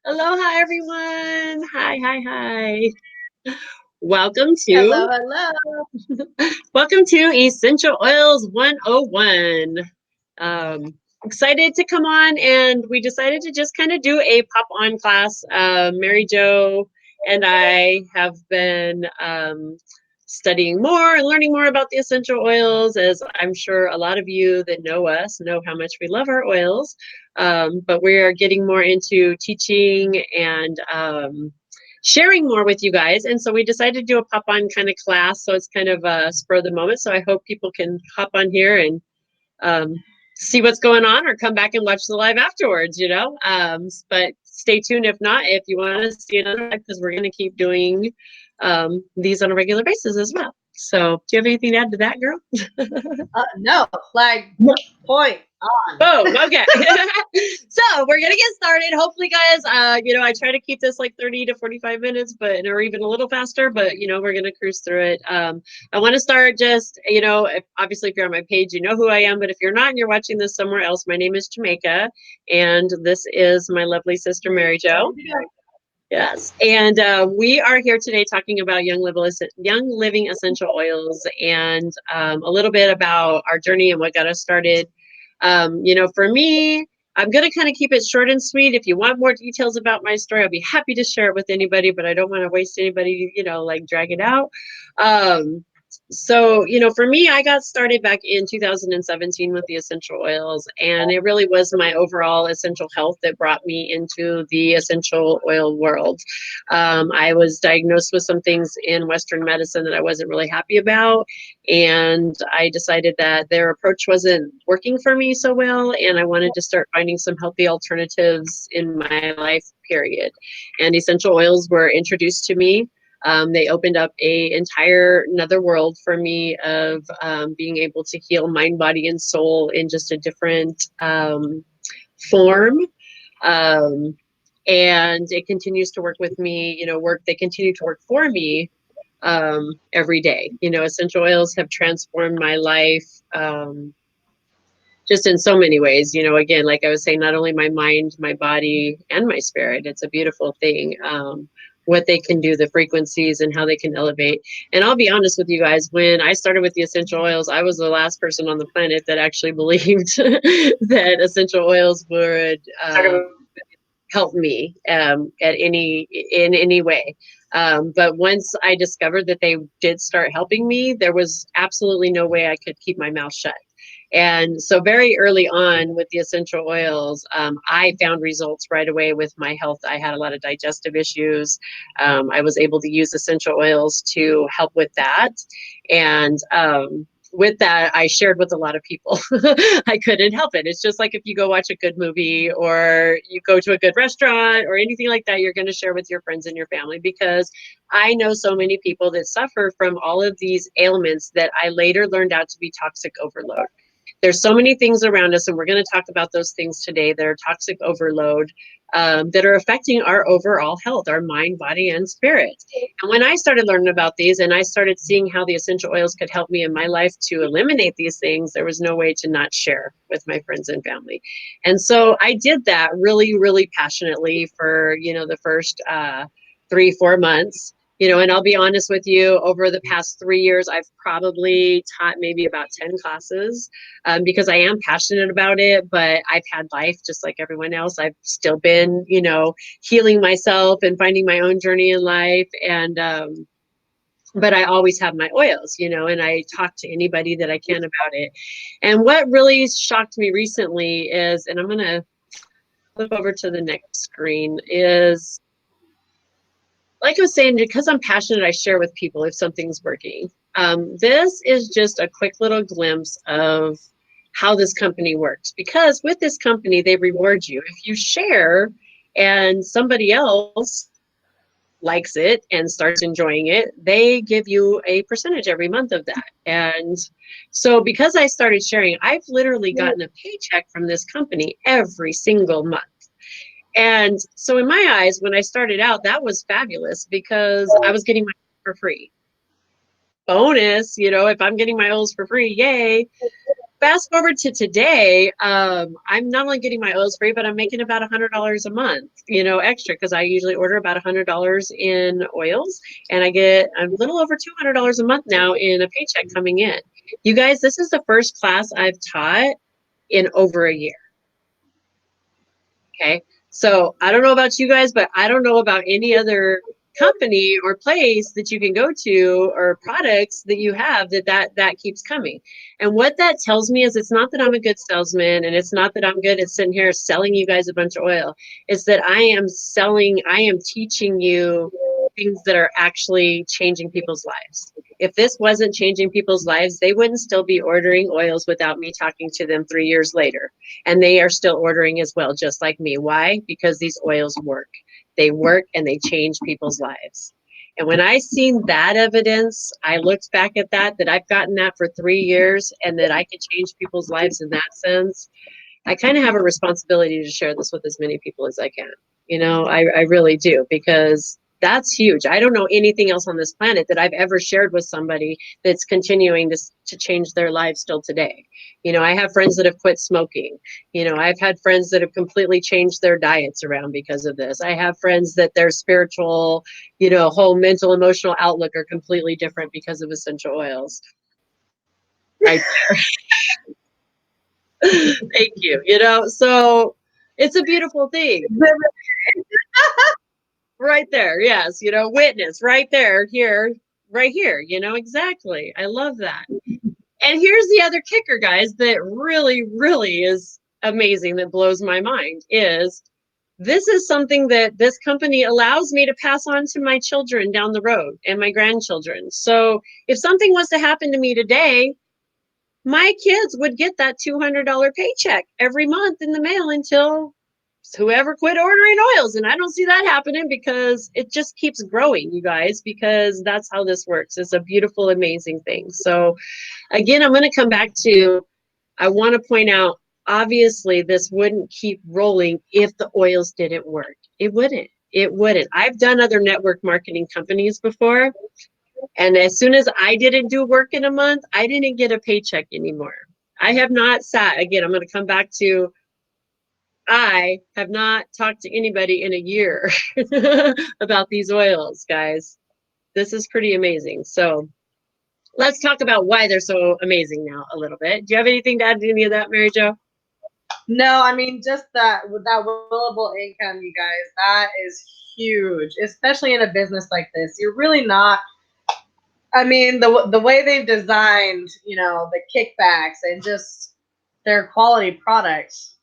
Aloha, everyone. Hi. Welcome to Hello, hello. welcome to Essential Oils 101. Excited to come on, and we decided to just kind of do a pop-on class. Mary Jo and I have been studying more and learning more about the essential oils, as I'm sure a lot of you that know us know how much we love our oils. But we are getting more into teaching and sharing more with you guys. And so we decided to do a pop on kind of class. So it's kind of a spur of the moment. So I hope people can hop on here and um, see what's going on or come back and watch the live afterwards, But stay tuned if not, if you want to see another live, because we're going to keep doing these on a regular basis as well. So do you have anything to add to that, girl? No, like point on. Boom. Okay. So we're gonna get started. Hopefully, guys. I try to keep this like 30 to 45 minutes, or even a little faster. But we're gonna cruise through it. I want to start just, obviously, if you're on my page, you know who I am. But if you're not and you're watching this somewhere else, my name is Jamaica, and this is my lovely sister Mary Jo. Yes, and we are here today talking about young living essential oils, and a little bit about our journey and what got us started. For me, I'm going to kind of keep it short and sweet. If you want more details about my story, I'll be happy to share it with anybody, but I don't want to waste anybody, like drag it out. For me, I got started back in 2017 with the essential oils, and it really was my overall essential health that brought me into the essential oil world. I was diagnosed with some things in Western medicine that I wasn't really happy about, and I decided that their approach wasn't working for me so well, and I wanted to start finding some healthy alternatives in my life, period. And essential oils were introduced to me. They opened up another world for me of being able to heal mind, body, and soul in just a different form. Um, and it continues to work with me, they continue to work for me every day. Essential oils have transformed my life just in so many ways. Again, like I was saying, not only my mind, my body, and my spirit. It's a beautiful thing. What they can do, the frequencies and how they can elevate. And I'll be honest with you guys, when I started with the essential oils, I was the last person on the planet that actually believed that essential oils would help me in any way. But once I discovered that they did start helping me, there was absolutely no way I could keep my mouth shut. And so very early on with the essential oils, I found results right away with my health. I had a lot of digestive issues. I was able to use essential oils to help with that. And with that, I shared with a lot of people. I couldn't help it. It's just like if you go watch a good movie or you go to a good restaurant or anything like that, you're going to share with your friends and your family, because I know so many people that suffer from all of these ailments that I later learned out to be toxic overload. There's so many things around us, and we're going to talk about those things today that are toxic overload, that are affecting our overall health, our mind, body, and spirit. And when I started learning about these and I started seeing how the essential oils could help me in my life to eliminate these things, there was no way to not share with my friends and family. And so I did that really, really passionately for, the first 3-4 months. And I'll be honest with you, over the past 3 years, I've probably taught maybe about 10 classes, because I am passionate about it, but I've had life just like everyone else. I've still been, healing myself and finding my own journey in life. And, but I always have my oils, and I talk to anybody that I can about it. And what really shocked me recently is, and I'm going to flip over to the next screen, is like I was saying, because I'm passionate, I share with people if something's working. This is just a quick little glimpse of how this company works, because with this company, they reward you. If you share and somebody else likes it and starts enjoying it, they give you a percentage every month of that. And so because I started sharing, I've literally gotten a paycheck from this company every single month. And so in my eyes, when I started out, that was fabulous because I was getting my for free. Bonus, if I'm getting my oils for free, yay. fast forward to today, I'm not only getting my oils free, but I'm making about $100 a month, extra, because I usually order about $100 in oils, and I get a little over $200 a month now in a paycheck coming in. You guys, this is the first class I've taught in over a year. Okay. So I don't know about you guys, but I don't know about any other company or place that you can go to or products that you have that keeps coming. And what that tells me is it's not that I'm a good salesman, and it's not that I'm good at sitting here selling you guys a bunch of oil. It's that I am teaching you things that are actually changing people's lives. If this wasn't changing people's lives, they wouldn't still be ordering oils without me talking to them 3 years later. And they are still ordering as well, just like me. Why? Because these oils work. They work and they change people's lives. And when I seen that evidence, I looked back at that I've gotten that for 3 years, and that I can change people's lives in that sense. I kind of have a responsibility to share this with as many people as I can. I really do, because that's huge. I don't know anything else on this planet that I've ever shared with somebody that's continuing to change their lives still today. I have friends that have quit smoking. I've had friends that have completely changed their diets around because of this. I have friends that their spiritual, whole mental, emotional outlook are completely different because of essential oils. Right there. Thank you. So it's a beautiful thing. Right there. Yes. Witness right there, here, right here. Exactly. I love that. And here's the other kicker, guys, that really, really is amazing, that blows my mind, is this is something that this company allows me to pass on to my children down the road and my grandchildren. So if something was to happen to me today, my kids would get that $200 paycheck every month in the mail until whoever quit ordering oils. And I don't see that happening, because it just keeps growing, you guys, because that's how this works. It's a beautiful, amazing thing. So again, I'm going to come back to, I want to point out, obviously this wouldn't keep rolling if the oils didn't work. It wouldn't. I've done other network marketing companies before, and as soon as I didn't do work in a month, I didn't get a paycheck anymore. I have not sat, again, I'm going to come back to, I have not talked to anybody in a year about these oils, guys. This is pretty amazing. So let's talk about why they're so amazing now a little bit. Do you have anything to add to any of that, Mary Jo? No, I mean, just that, with that willable income, you guys, that is huge, especially in a business like this. You're really not, I mean, the way they've designed, the kickbacks and just their quality products,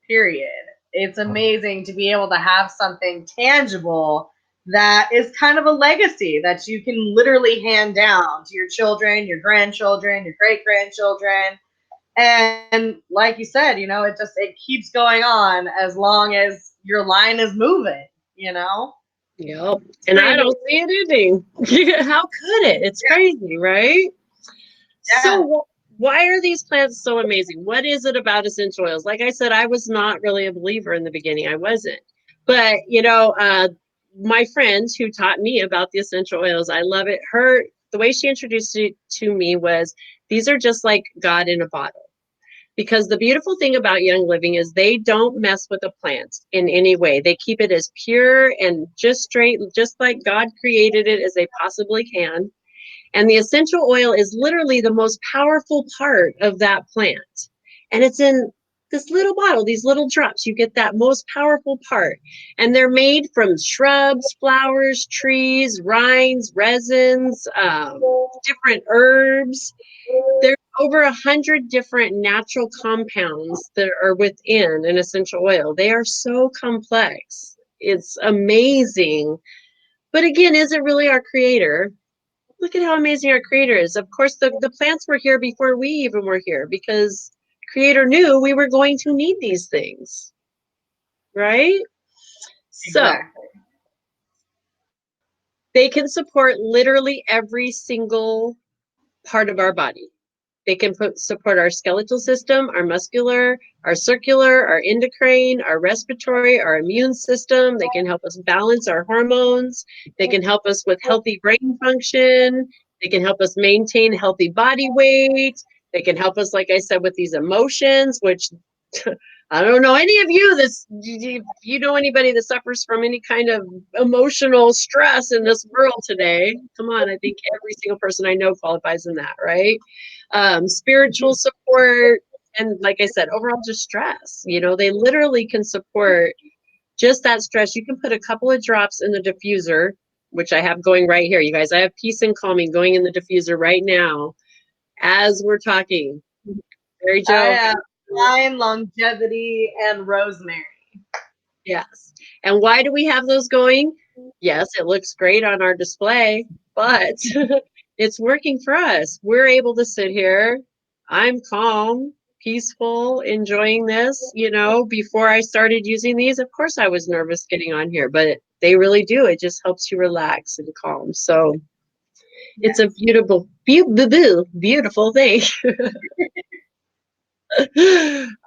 period. It's amazing to be able to have something tangible that is kind of a legacy that you can literally hand down to your children, your grandchildren, your great grandchildren. And like you said, it keeps going on as long as your line is moving. Yep. And I don't see it ending. How could it? It's crazy, right? Yeah. So why are these plants so amazing? What is it about essential oils? Like I said, I was not really a believer in the beginning. I wasn't. But, my friend who taught me about the essential oils, I love it. The way she introduced it to me was, these are just like God in a bottle. Because the beautiful thing about Young Living is they don't mess with a plant in any way. They keep it as pure and just straight, just like God created it, as they possibly can. And the essential oil is literally the most powerful part of that plant. And it's in this little bottle, these little drops. You get that most powerful part. And they're made from shrubs, flowers, trees, rinds, resins, different herbs. There's over 100 different natural compounds that are within an essential oil. They are so complex. It's amazing. But again, is it really our creator? Look at how amazing our creator is. Of course, the plants were here before we even were here, because creator knew we were going to need these things, right? So Exactly. they can support literally every single part of our body. They can support our skeletal system, our muscular, our circular, our endocrine, our respiratory, our immune system. They can help us balance our hormones. They can help us with healthy brain function. They can help us maintain healthy body weight. They can help us, like I said, with these emotions, which I don't know any of you that's, you know anybody that suffers from any kind of emotional stress in this world today. Come on, I think every single person I know qualifies in that, right? Spiritual support, and like I said, overall just stress. You know, they literally can support just that stress. You can put a couple of drops in the diffuser, which I have going right here. You guys, I have peace and calming going in the diffuser right now as we're talking. Mary I Jo. have time, longevity, and rosemary. Yes. And why do we have those going? Yes, it looks great on our display, but it's working for us. We're able to sit here. I'm calm, peaceful, enjoying this. You know, before I started using these, of course, I was nervous getting on here, but they really do. It just helps you relax and calm. So it's a beautiful, beautiful thing.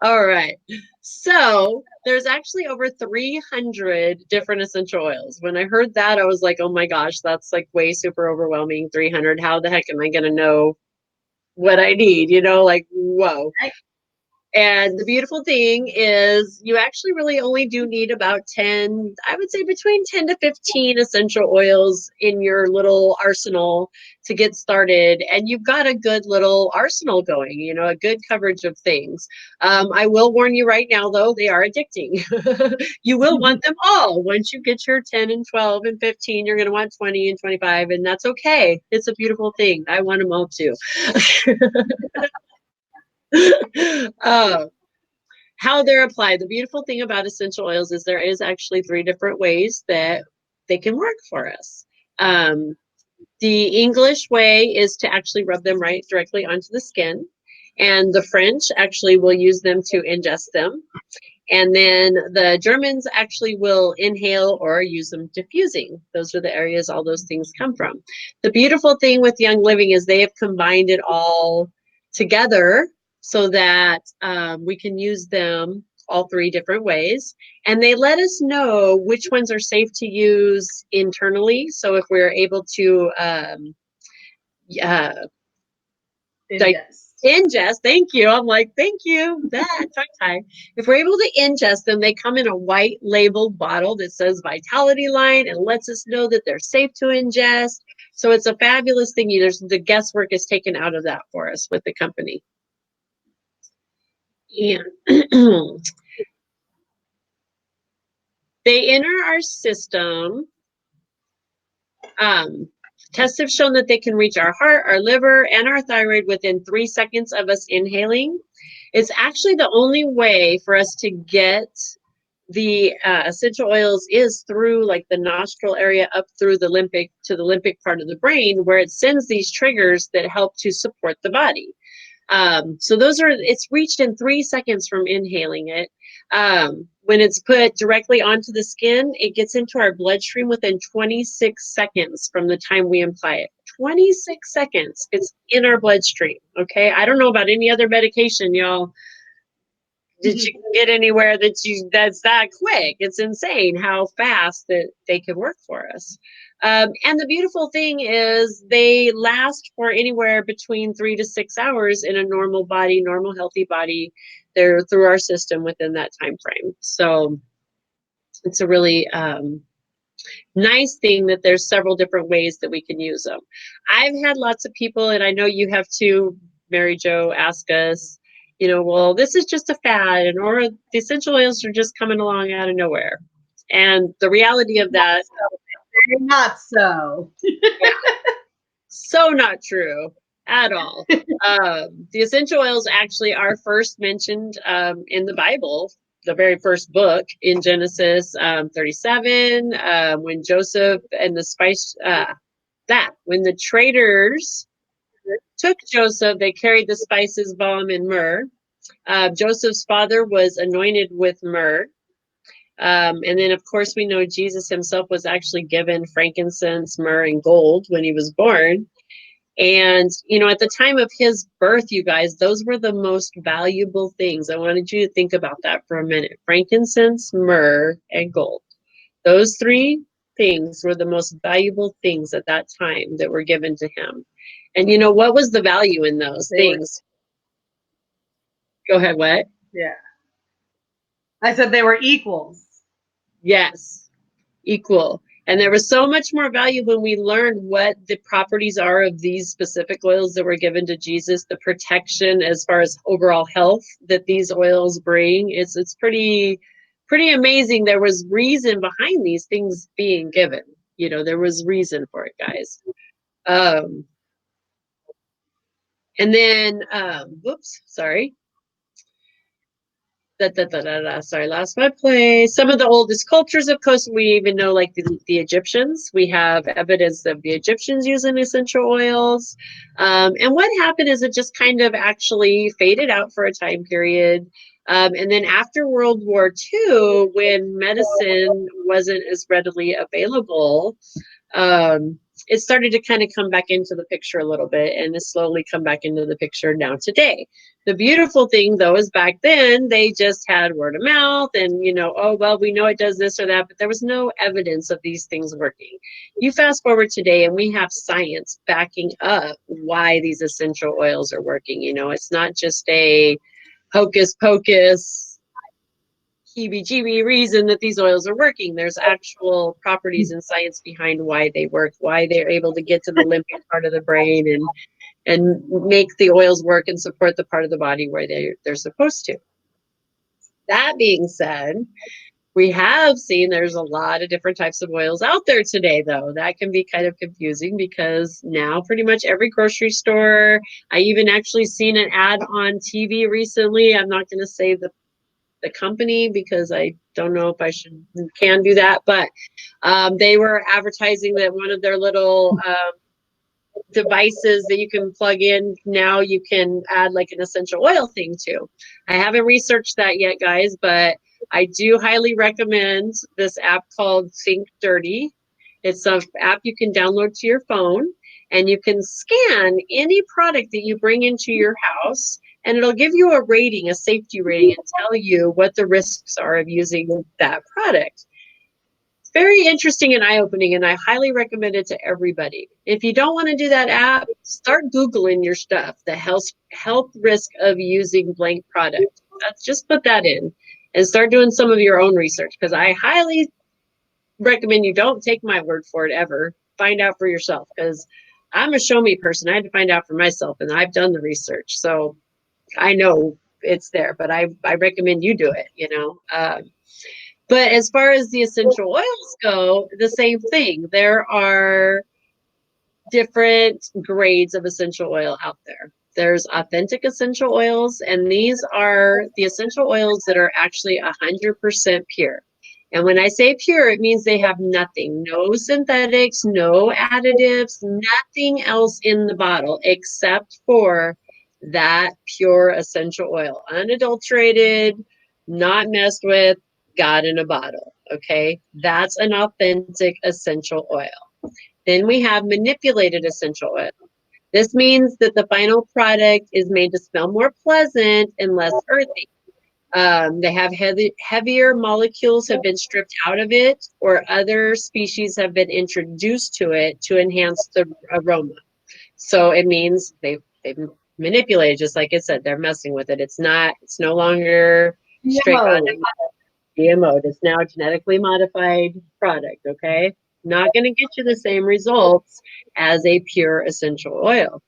All right. So there's actually over 300 different essential oils. When I heard that, I was like, oh my gosh, that's like way super overwhelming. 300. How the heck am I going to know what I need? You know, like, whoa. And the beautiful thing is you actually really only do need about 10, I would say between 10 to 15 essential oils in your little arsenal to get started. And you've got a good little arsenal going, you know, a good coverage of things. I will warn you right now, though, they are addicting. You will want them all. Once you get your 10 and 12 and 15, you're going to want 20 and 25, and that's okay. It's a beautiful thing. I want them all too. uh, how they're applied. The beautiful thing about essential oils is there is actually 3 different ways that they can work for us. The English way is to actually rub them right directly onto the skin. And the French actually will use them to ingest them. And then the Germans actually will inhale or use them diffusing. Those are the areas all those things come from. The beautiful thing with Young Living is they have combined it all together so that we can use them all 3 different ways. And they let us know which ones are safe to use internally. So if we're able to uh, ingest, thank you. I'm like, thank you. That tongue tie. If we're able to ingest them, they come in a white labeled bottle that says Vitality Line and lets us know that they're safe to ingest. So it's a fabulous thing. There's the guesswork is taken out of that for us with the company. And they enter our system. Tests have shown that they can reach our heart, our liver, and our thyroid within 3 seconds of us inhaling. It's actually the only way for us to get the essential oils is through like the nostril area up through the limbic to the limbic part of the brain, where it sends these triggers that help to support the body. So it's reached in 3 seconds from inhaling it. When it's put directly onto the skin, it gets into our bloodstream within 26 seconds from the time we apply it. 26 seconds, it's in our bloodstream. Okay. I don't know about any other medication, y'all. Did you get anywhere that's that quick? It's insane how fast that they can work for us. And the beautiful thing is they last for anywhere between 3 to 6 hours in a normal body, normal healthy body. They're through our system within that time frame. So it's a really nice thing that there's several different ways that we can use them. I've had lots of people, and I know you have too, Mary Jo, ask us, you know, well, this is just a fad, or the essential oils are just coming along out of nowhere. And the reality of that, not so. Yeah, so not true at all. The essential oils actually are first mentioned in the Bible, the very first book in Genesis 37, when Joseph and the spice, when the traders took Joseph, they carried the spices, balm, and myrrh. Joseph's father was anointed with myrrh. And then, of course, we know Jesus himself was actually given frankincense, myrrh, and gold when he was born. And, you know, at the time of his birth, you guys, those were the most valuable things. I wanted you to think about that for a minute. Frankincense, myrrh, and gold. Those 3 things were the most valuable things at that time that were given to him. And, you know, what was the value in those things? Go ahead, what? Yeah. I said they were equals. Yes, equal. And there was so much more value when we learned what the properties are of these specific oils that were given to Jesus, the protection as far as overall health that these oils bring. It's pretty amazing. There was reason behind these things being given. You know, there was reason for it, guys. Um, and then, whoops, sorry. Sorry, lost my place. Some of the oldest cultures, of course, we even know, like the Egyptians. We have evidence of the Egyptians using essential oils. And what happened is it just kind of actually faded out for a time period. And then after World War II, when medicine wasn't as readily available, um, it started to kind of come back into the picture a little bit, and it's slowly come back into the picture now today. The beautiful thing, though, is back then they just had word of mouth and, you know, oh, well, we know it does this or that, but there was no evidence of these things working. You fast forward today and we have science backing up why these essential oils are working. You know, it's not just a hocus pocus heebie-jeebie reason that these oils are working. There's actual properties and science behind why they work, why they're able to get to the limbic part of the brain and make the oils work and support the part of the body where they're supposed to. That being said, we have seen there's a lot of different types of oils out there today, though. That can be kind of confusing because now pretty much every grocery store, I even actually seen an ad on TV recently. I'm not going to say the company because I don't know if I can do that, but they were advertising that one of their little devices that you can plug in now you can add like an essential oil thing to. I haven't researched that yet, guys, but I do highly recommend this app called Think Dirty. It's an app you can download to your phone, and you can scan any product that you bring into your house, and it'll give you a rating, a safety rating, and tell you what the risks are of using that product. It's very interesting and eye-opening, and I highly recommend it to everybody. If you don't want to do that app, start Googling your stuff, the health risk of using blank product. Just put that in and start doing some of your own research, because I highly recommend you don't take my word for it ever. Find out for yourself, because I'm a show me person. I had to find out for myself, and I've done the research. So I know it's there, but I recommend you do it, you know. But as far as the essential oils go, the same thing. There are different grades of essential oil out there. There's authentic essential oils, and these are the essential oils that are actually 100% pure. And when I say pure, it means they have nothing, no synthetics, no additives, nothing else in the bottle except for that pure essential oil, unadulterated, not messed with, got in a bottle. Okay, that's an authentic essential oil. Then we have manipulated essential oil. This means that the final product is made to smell more pleasant and less earthy. They have heavier molecules have been stripped out of it, or other species have been introduced to it to enhance the aroma. So it means they've manipulated, just like it said, they're messing with it. It's no longer straight on GMO. It's now a genetically modified product, okay? Not going to get you the same results as a pure essential oil.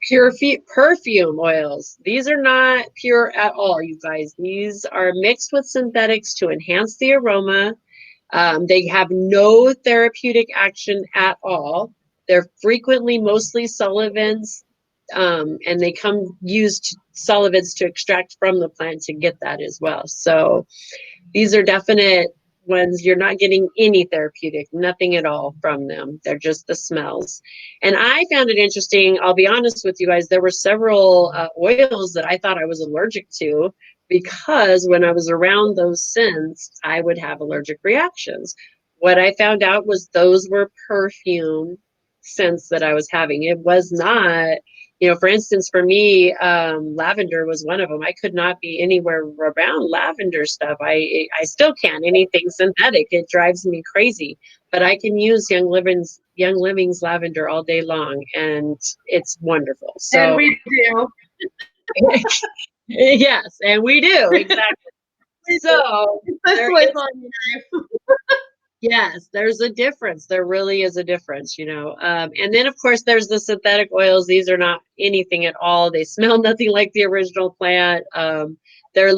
Pure perfume oils. These are not pure at all, you guys. These are mixed with synthetics to enhance the aroma. They have no therapeutic action at all. They're frequently mostly solvents, and they come used solvents to extract from the plant to get that as well. So these are definite ones. You're not getting any therapeutic, nothing at all from them. They're just the smells. And I found it interesting. I'll be honest with you guys. There were several oils that I thought I was allergic to, because when I was around those scents, I would have allergic reactions. What I found out was those were perfume scents that I was having. It was not, you know, for instance, for me, lavender was one of them. I could not be anywhere around lavender stuff. I still can't. Anything synthetic, it drives me crazy. But I can use Young Living's lavender all day long, and it's wonderful. So and we do. Yes, and we do, exactly. So This there was is, on you. yes, there's a difference. There really is a difference, you know. And then, of course, there's the synthetic oils. These are not anything at all. They smell nothing like the original plant. They're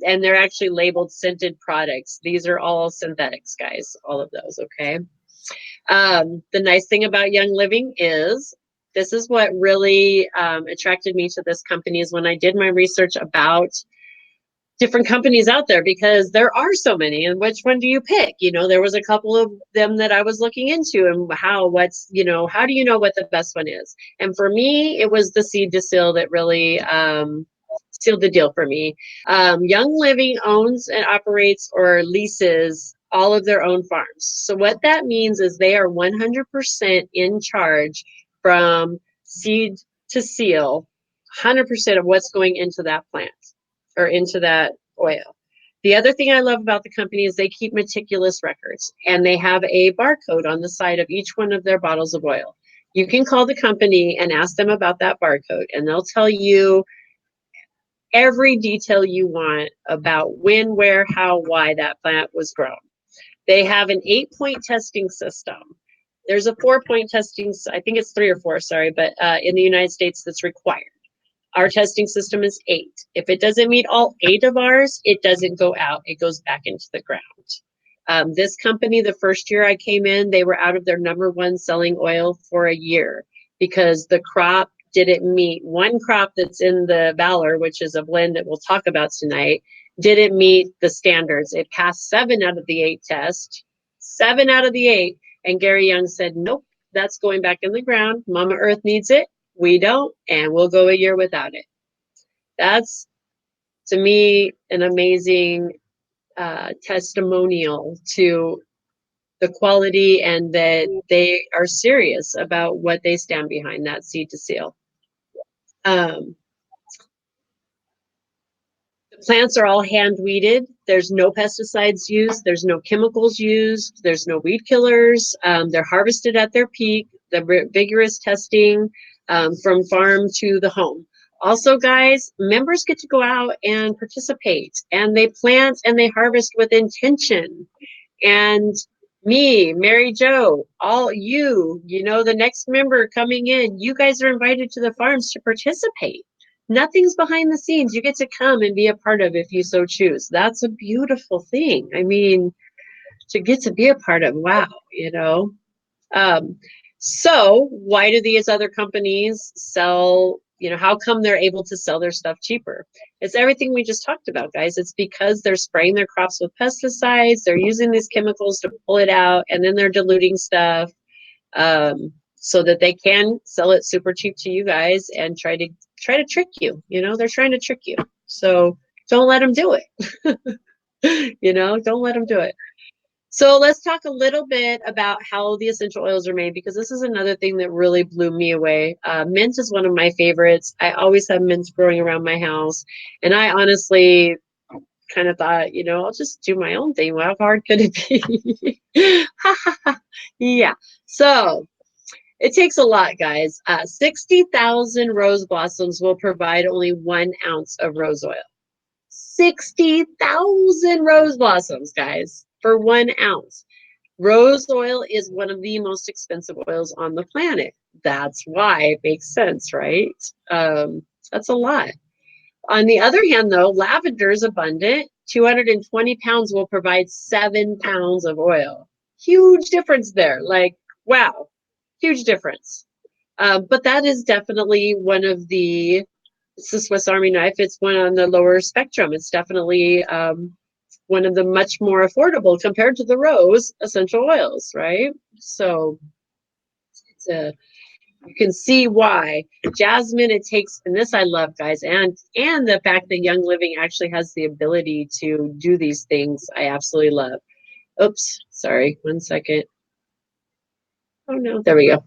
and they're actually labeled scented products. These are all synthetics, guys, all of those, okay? The nice thing about Young Living is this is what really attracted me to this company is when I did my research about different companies out there because there are so many and which one do you pick? You know, there was a couple of them that I was looking into and how do you know what the best one is? And for me, it was the seed to seal that really sealed the deal for me. Young Living owns and operates or leases all of their own farms. So what that means is they are 100% in charge from seed to seal, 100% of what's going into that plant or into that oil. The other thing I love about the company is they keep meticulous records and they have a barcode on the side of each one of their bottles of oil. You can call the company and ask them about that barcode and they'll tell you every detail you want about when, where, how, why that plant was grown. They have an 8-point testing system. There's a 4-point testing, I think it's 3 or 4, sorry, but in the United States that's required. Our testing system is 8. If it doesn't meet all 8 of ours, it doesn't go out. It goes back into the ground. This company, the first year I came in, they were out of their #1 selling oil for a year because the crop didn't meet one crop that's in the Valor, which is a blend that we'll talk about tonight, didn't meet the standards. It passed 7 out of the 8 tests, 7 out of the 8. And Gary Young said, nope, that's going back in the ground. Mama Earth needs it. We don't, and we'll go a year without it. That's, to me, an amazing testimonial to the quality and that they are serious about what they stand behind, that seed to seal. The plants are all hand weeded. There's no pesticides used. There's no chemicals used. There's no weed killers. They're harvested at their peak. The vigorous testing from farm to the home. Also, guys, members get to go out and participate, and they plant and they harvest with intention. And me, Mary Jo, all you know, the next member coming in, you guys are invited to the farms to participate. Nothing's behind the scenes. You get to come and be a part of if you so choose. That's a beautiful thing. I mean, to get to be a part of, wow, you know. Um, so why do these other companies sell, you know, how come they're able to sell their stuff cheaper? It's everything we just talked about, guys. It's because they're spraying their crops with pesticides, they're using these chemicals to pull it out, and then they're diluting stuff so that they can sell it super cheap to you guys and try to trick you. You know, they're trying to trick you. So don't let them do it. You know, don't let them do it. So let's talk a little bit about how the essential oils are made, because this is another thing that really blew me away. Mint is one of my favorites. I always have mint growing around my house. And I honestly kind of thought, you know, I'll just do my own thing. How hard could it be? Yeah. So it takes a lot, guys. 60,000 rose blossoms will provide only 1 ounce of rose oil. 60,000 rose blossoms, guys, for 1 ounce. Rose oil is one of the most expensive oils on the planet. That's why it makes sense, right? That's a lot. On the other hand, though, lavender is abundant. 220 pounds will provide 7 pounds of oil. Huge difference there. Like, wow, huge difference. But that is definitely one of the, it's the Swiss Army knife. It's one on the lower spectrum. It's definitely one of the much more affordable compared to the rose essential oils, right? So it's a, you can see why. Jasmine, it takes, and this I love, guys, and the fact that Young Living actually has the ability to do these things, I absolutely love. Oops, sorry, 1 second. Oh no, there we go.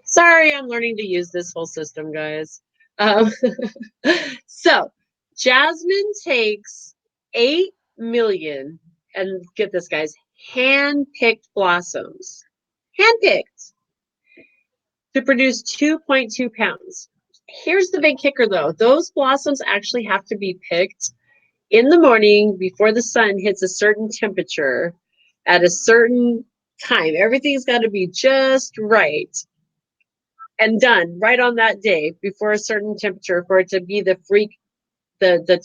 Sorry, I'm learning to use this whole system, guys. Um, so Jasmine takes 8 million, and get this, guys, hand-picked blossoms, hand-picked, to produce 2.2 pounds. Here's the big kicker though. Those blossoms actually have to be picked in the morning before the sun hits a certain temperature at a certain time. Everything's got to be just right and done right on that day before a certain temperature for it to be the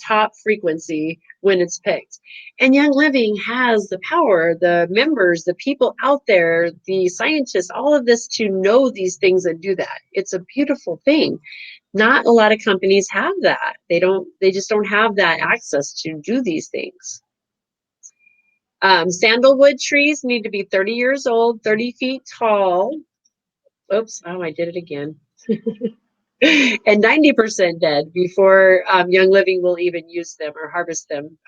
top frequency when it's picked. And Young Living has the power, the members, the people out there, the scientists, all of this to know these things and do that. It's a beautiful thing. Not a lot of companies have that. They just don't have that access to do these things. Sandalwood trees need to be 30 years old, 30 feet tall. Oops, oh, I did it again. And 90% dead before Young Living will even use them or harvest them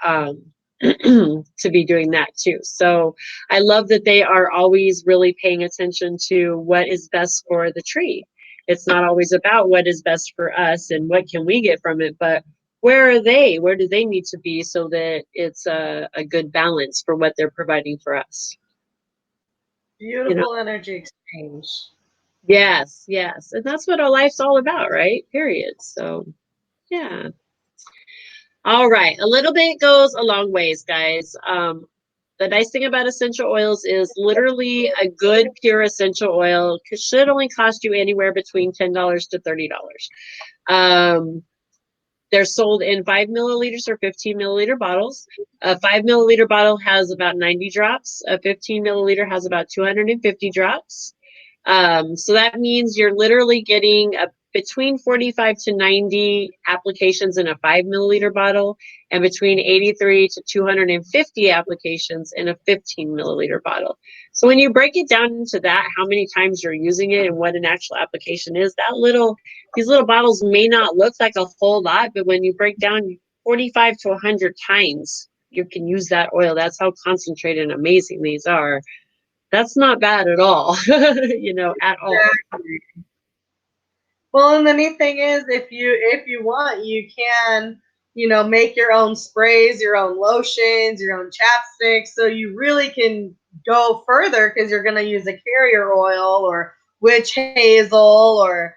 to be doing that too. So I love that they are always really paying attention to what is best for the tree. It's not always about what is best for us and what can we get from it, but where are they? Where do they need to be so that it's a good balance for what they're providing for us? You know? Beautiful energy exchange. Yes, yes. And that's what our life's all about, right? Period. So, yeah. All right. A little bit goes a long ways, guys. The nice thing about essential oils is literally a good pure essential oil should only cost you anywhere between $10 to $30. Um, they're sold in 5 milliliters or 15 milliliter bottles. A 5 milliliter bottle has about 90 drops. A 15 milliliter has about 250 drops. So that means you're literally getting between 45 to 90 applications in a 5 milliliter bottle and between 83 to 250 applications in a 15 milliliter bottle. So when you break it down into that, how many times you're using it and what an actual application is, these little bottles may not look like a whole lot, but when you break down 45 to 100 times, you can use that oil. That's how concentrated and amazing these are. That's not bad at all, at all. Well, and the neat thing is, if you want, you can, make your own sprays, your own lotions, your own chapsticks. So you really can go further because you're going to use a carrier oil or witch hazel or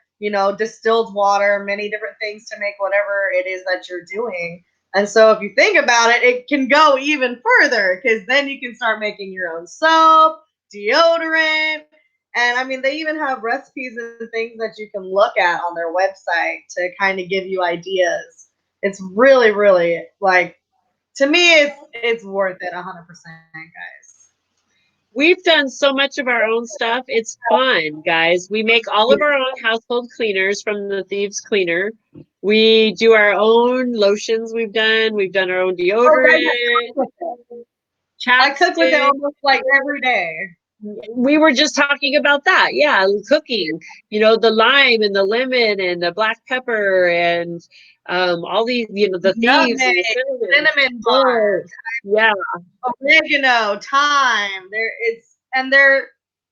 distilled water, many different things to make whatever it is that you're doing. And so if you think about it, it can go even further because then you can start making your own soap, deodorant, and I mean, they even have recipes and things that you can look at on their website to kind of give you ideas. It's really, really like, to me, it's worth it 100%, guys. We've done so much of our own stuff. It's fun, guys. We make all of our own household cleaners from the Thieves cleaner. We do our own lotions we've done. We've done our own deodorant, I cook with it chapstick. almost like every day. We were just talking about that. Yeah, cooking. The lime and the lemon and the black pepper and all these, the thieves Nutmeg, and the cinnamon. cinnamon bark, Oh, yeah. oregano, thyme. They're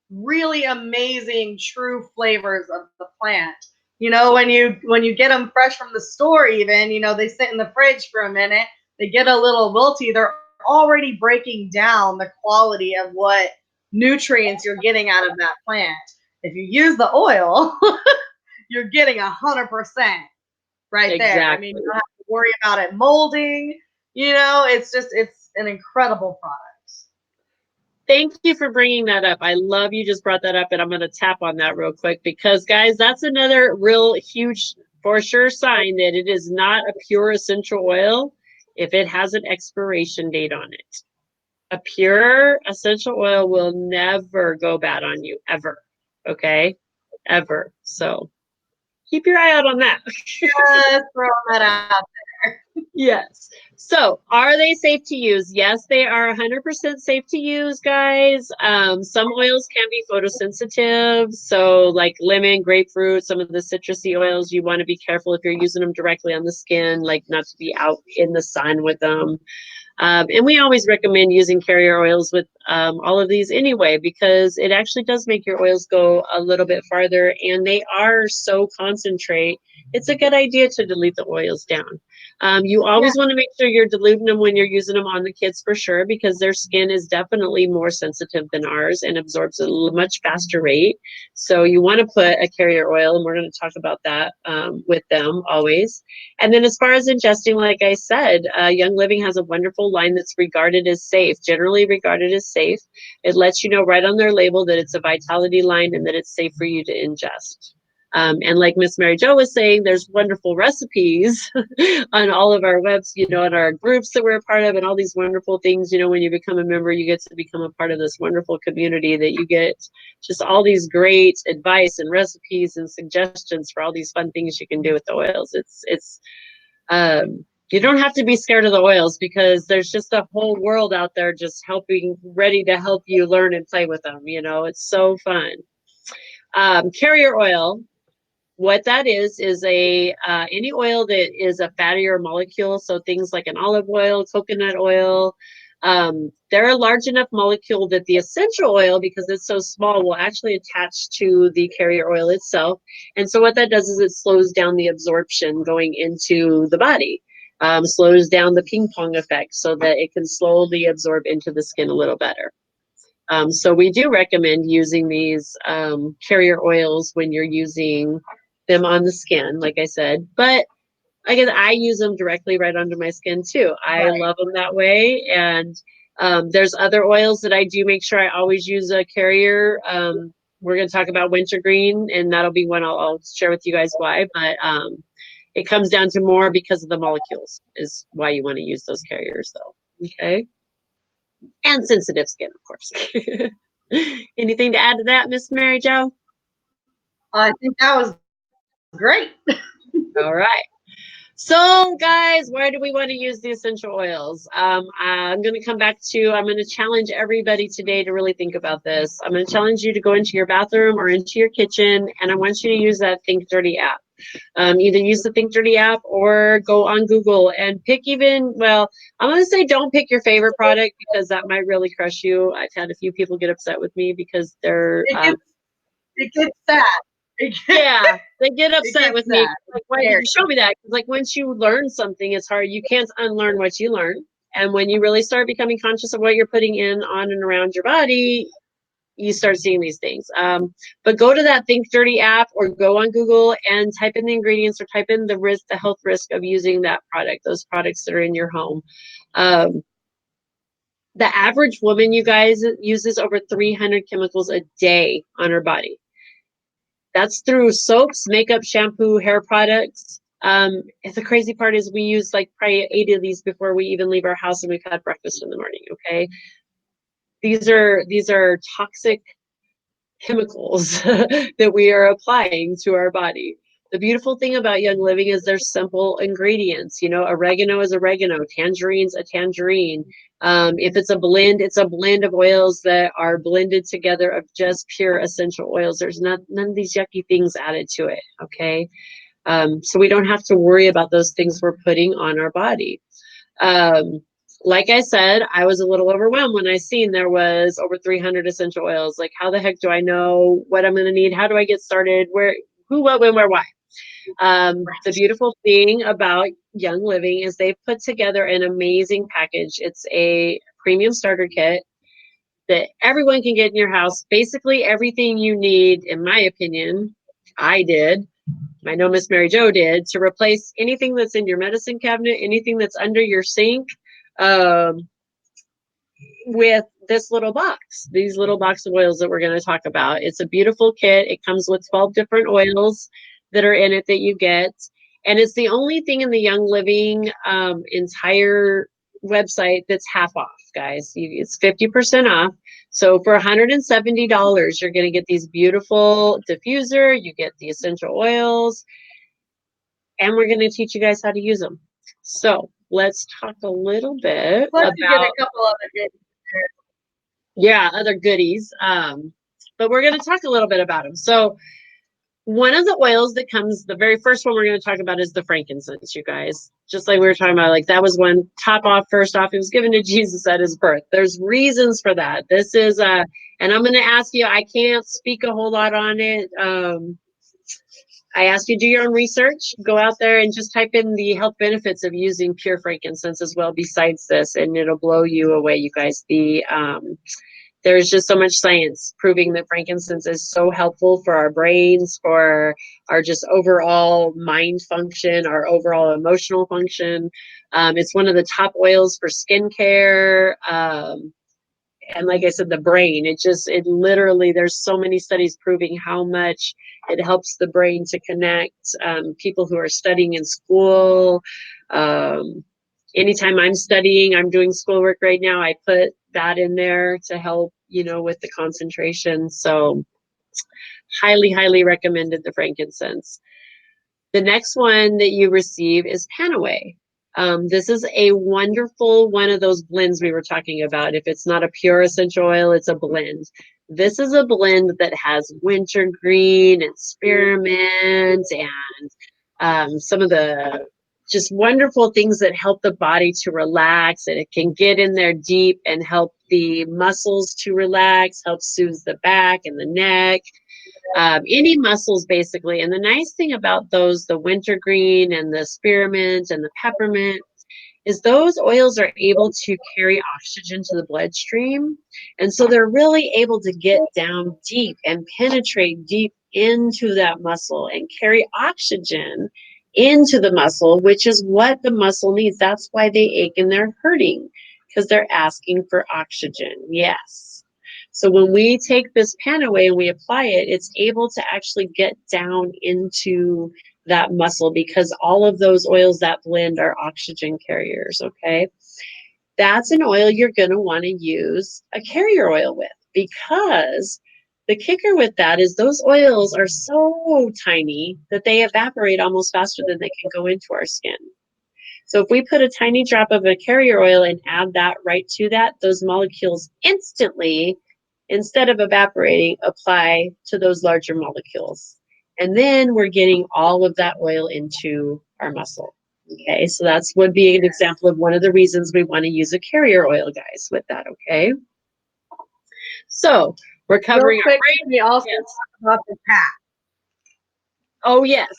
really amazing true flavors of the plant. When you get them fresh from the store, even they sit in the fridge for a minute. They get a little wilty. They're already breaking down the quality of what nutrients you're getting out of that plant. If you use the oil, you're getting 100% right there. I mean, Exactly. you don't have to worry about it molding. It's an incredible product. Thank you for bringing that up. I love you just brought that up, and I'm going to tap on that real quick because, guys, that's another real huge, for sure, sign that it is not a pure essential oil if it has an expiration date on it. A pure essential oil will never go bad on you, ever. Okay? Ever. So keep your eye out on that. Just throwing that out there. Yes. So, are they safe to use? Yes, they are 100% safe to use, guys. Some oils can be photosensitive. So, like lemon, grapefruit, some of the citrusy oils, you want to be careful if you're using them directly on the skin, like not to be out in the sun with them. And we always recommend using carrier oils with all of these anyway, because it actually does make your oils go a little bit farther, and they are so concentrate. It's a good idea to dilute the oils down. You Yeah. always want to make sure you're diluting them when you're using them on the kids for sure, because their skin is definitely more sensitive than ours and absorbs at a much faster rate. So you want to put a carrier oil, and we're going to talk about that with them always. And then as far as ingesting, like I said, Young Living has a wonderful line that's regarded as safe, generally regarded as safe. It lets you know right on their label that it's a Vitality line and that it's safe for you to ingest. And like Miss Mary Jo was saying, there's wonderful recipes on all of our webs, you know, in our groups that we're a part of, and all these wonderful things. You know, when you become a member, you get to become a part of this wonderful community that you get just all these great advice and recipes and suggestions for all these fun things you can do with the oils. You don't have to be scared of the oils, because there's just a whole world out there just ready to help you learn and play with them. You know, it's so fun. Carrier oil, what that is a any oil that is a fattier molecule. So things like an olive oil, coconut oil, they're a large enough molecule that the essential oil, because it's so small, will actually attach to the carrier oil itself. And so what that does is it slows down the absorption going into the body, slows down the ping pong effect so that it can slowly absorb into the skin a little better. So we do recommend using these carrier oils when you're using them on the skin, like I said. But again, I use them directly right under my skin too. I Right. love them that way. And there's other oils that I do make sure I always use a carrier. We're going to talk about wintergreen, and that'll be one I'll share with you guys why. But it comes down to more because of the molecules is why you want to use those carriers, though. Okay. And sensitive skin, of course. Anything to add to that, Miss Mary Jo? I think that was great. All right. So, guys, why do we want to use the essential oils? I'm going to come back to, I'm going to challenge everybody today to really think about this. I'm going to challenge you to go into your bathroom or into your kitchen, and I want you to use that Think Dirty app. Either use the Think Dirty app or go on Google and pick well, I'm going to say don't pick your favorite product, because that might really crush you. I've had a few people get upset with me because they're It gets it gets sad. yeah, they get It upset gets with me. sad. Like, why did you show me that? Because like once you learn something, it's hard. You can't unlearn what you learn. And when you really start becoming conscious of what you're putting in, on, and around your body, you start seeing these things. But go to that Think Dirty app or go on Google and type in the ingredients, or type in the health risk of using that product, those products that are in your home. The average woman, you guys, uses over 300 chemicals a day on her body. That's through soaps, makeup, shampoo, hair products. The crazy part is we use like probably 8 of these before we even leave our house and we've had breakfast in the morning. Okay. These are toxic chemicals that we are applying to our body. The beautiful thing about Young Living is there's simple ingredients. You know, oregano is oregano, tangerine's a tangerine. If it's a blend of oils that are blended together of just pure essential oils. There's none of these yucky things added to it. Okay. So we don't have to worry about those things we're putting on our body. Um, like I said, I was a little overwhelmed when I seen there was over 300 essential oils. Like, how the heck do I know what I'm going to need? How do I get started? Where, who, what, when, where, why? The beautiful thing about Young Living is they've put together an amazing package. It's a premium starter kit that everyone can get in your house. Basically, everything you need, in my opinion, I did. I know Miss Mary Jo did, to replace anything that's in your medicine cabinet, anything that's under your sink, um, with this little box, these little box of oils that we're going to talk about. It's a beautiful kit. It comes with 12 different oils that are in it that you get. And it's the only thing in the Young Living entire website that's half off, guys. It's 50% off. So for $170, you're going to get these beautiful diffuser, you get the essential oils, and we're going to teach you guys how to use them. So let's talk a little bit Plus, you get a about, couple other good. yeah, other goodies. But we're going to talk a little bit about them. So One of the oils that comes, the very first one we're going to talk about is the frankincense, you guys. Just like we were talking about, like that was one top off, first off, it was given to Jesus at his birth. There's reasons for that. This is and I'm going to ask you, I can't speak a whole lot on it. I ask you to do your own research, go out there and just type in the health benefits of using pure frankincense as well besides this, and it'll blow you away, you guys. There's just so much science proving that frankincense is so helpful for our brains, for our just overall mind function, our overall emotional function. It's one of the top oils for skincare. And like I said, the brain, it literally, there's so many studies proving how much it helps the brain to connect. People who are studying in school, anytime I'm studying, I'm doing schoolwork right now, I put that in there to help, with the concentration. So highly, highly recommended the frankincense. The next one that you receive is Panaway. This is a wonderful one of those blends we were talking about. If it's not a pure essential oil, it's a blend. This is a blend that has wintergreen and spearmint and some of the just wonderful things that help the body to relax, and it can get in there deep and help the muscles to relax, help soothe the back and the neck, any muscles basically. And the nice thing about those, the wintergreen and the spearmint and the peppermint, is those oils are able to carry oxygen to the bloodstream. And so they're really able to get down deep and penetrate deep into that muscle and carry oxygen into the muscle, which is what the muscle needs. That's why they ache and they're hurting, because they're asking for oxygen. Yes. So when we take this Panaway and we apply it, it's able to actually get down into that muscle, because all of those oils that blend are oxygen carriers, okay? That's an oil you're going to want to use a carrier oil with, because the kicker with that is those oils are so tiny that they evaporate almost faster than they can go into our skin. So if we put a tiny drop of a carrier oil and add that right to that, those molecules instantly, instead of evaporating, apply to those larger molecules. And then we're getting all of that oil into our muscle. Okay, so that would be an example of one of the reasons we want to use a carrier oil, guys, with that, okay? So we're covering Real quick, our brain. we also talk about the pack. Oh, yes.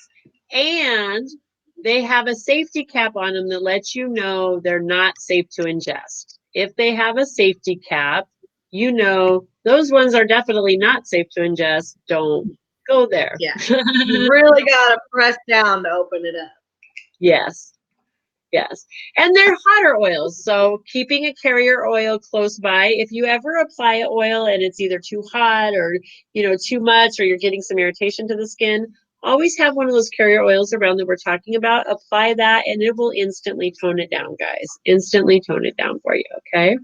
And they have a safety cap on them that lets you know they're not safe to ingest. If they have a safety cap, those ones are definitely not safe to ingest. Don't go there. Yeah. You really got to press down to open it up. Yes. Yes. And they're hotter oils. So keeping a carrier oil close by, if you ever apply an oil and it's either too hot or, too much, or you're getting some irritation to the skin, always have one of those carrier oils around that we're talking about. Apply that and it will instantly tone it down, guys. Instantly tone it down for you. Okay.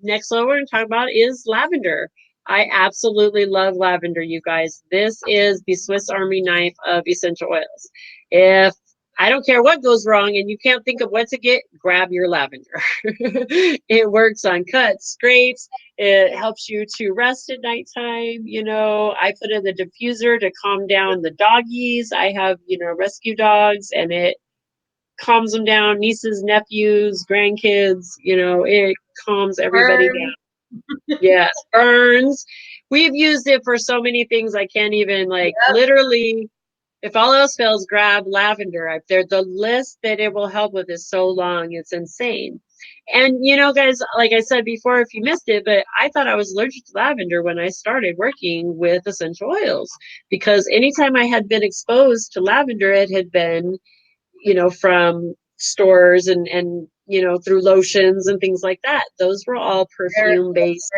Next oil we're going to talk about is lavender. I absolutely love lavender, you guys. This is the Swiss Army knife of essential oils. If I don't care what goes wrong and you can't think of what to get, grab your lavender. It works on cuts, scrapes. It helps you to rest at nighttime. I put in the diffuser to calm down the doggies. I have, rescue dogs, and it calms them down. Nieces, nephews, grandkids, it calms everybody down. Yes, burns. We've used it for so many things. I can't even literally, if all else fails, grab lavender. The list that it will help with is so long. It's insane. And guys, like I said before, if you missed it, but I thought I was allergic to lavender when I started working with essential oils, because anytime I had been exposed to lavender, it had been, from stores and through lotions and things like that. Those were all perfume based.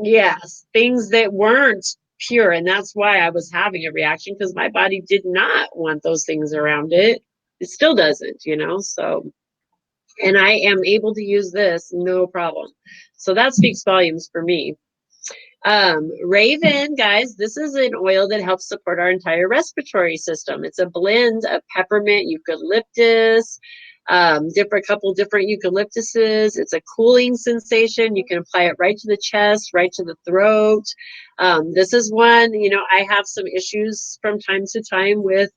Yes, things that weren't pure. And that's why I was having a reaction, because my body did not want those things around it. It still doesn't, so, and I am able to use this, no problem. So that speaks volumes for me. Raven, guys, this is an oil that helps support our entire respiratory system. It's a blend of peppermint, eucalyptus, couple different eucalyptuses. It's a cooling sensation. You can apply it right to the chest, right to the throat. This is one, I have some issues from time to time with,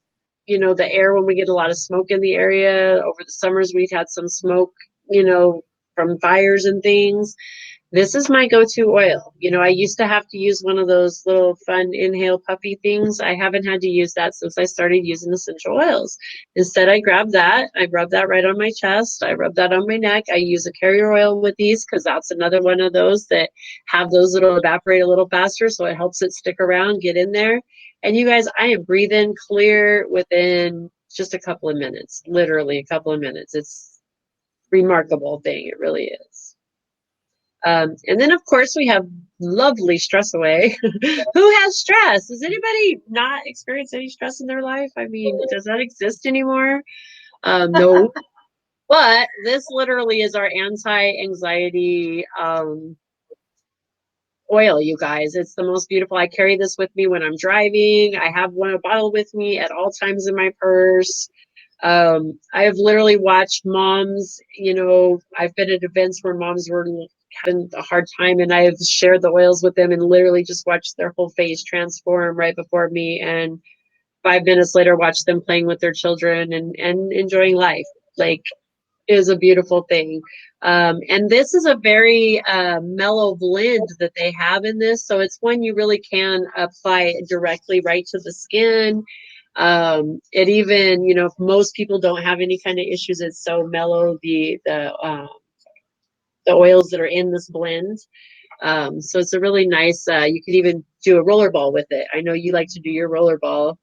the air when we get a lot of smoke in the area. Over the summers, we've had some smoke, from fires and things. This is my go-to oil. I used to have to use one of those little fun inhale puffy things. I haven't had to use that since I started using essential oils. Instead, I grab that. I rub that right on my chest. I rub that on my neck. I use a carrier oil with these because that's another one of those that have those that'll evaporate a little faster. So it helps it stick around, get in there. And you guys, I am breathing clear within just a couple of minutes, literally a couple of minutes. It's a remarkable thing. It really is. And then, of course, we have lovely stress away. Who has stress? Does anybody not experience any stress in their life? I mean, does that exist anymore? No. But this literally is our anti-anxiety oil, you guys. It's the most beautiful. I carry this with me when I'm driving. I have a bottle with me at all times in my purse. I have literally watched moms, I've been at events where moms were having a hard time, and I have shared the oils with them and literally just watched their whole face transform right before me. And 5 minutes later, watch them playing with their children and enjoying life. Like, it is a beautiful thing. And this is a very mellow blend that they have in this. So it's one you really can apply directly right to the skin. It even, if most people don't have any kind of issues, it's so mellow, the oils that are in this blend. So it's a really nice, you could even do a rollerball with it. I know you like to do your rollerball,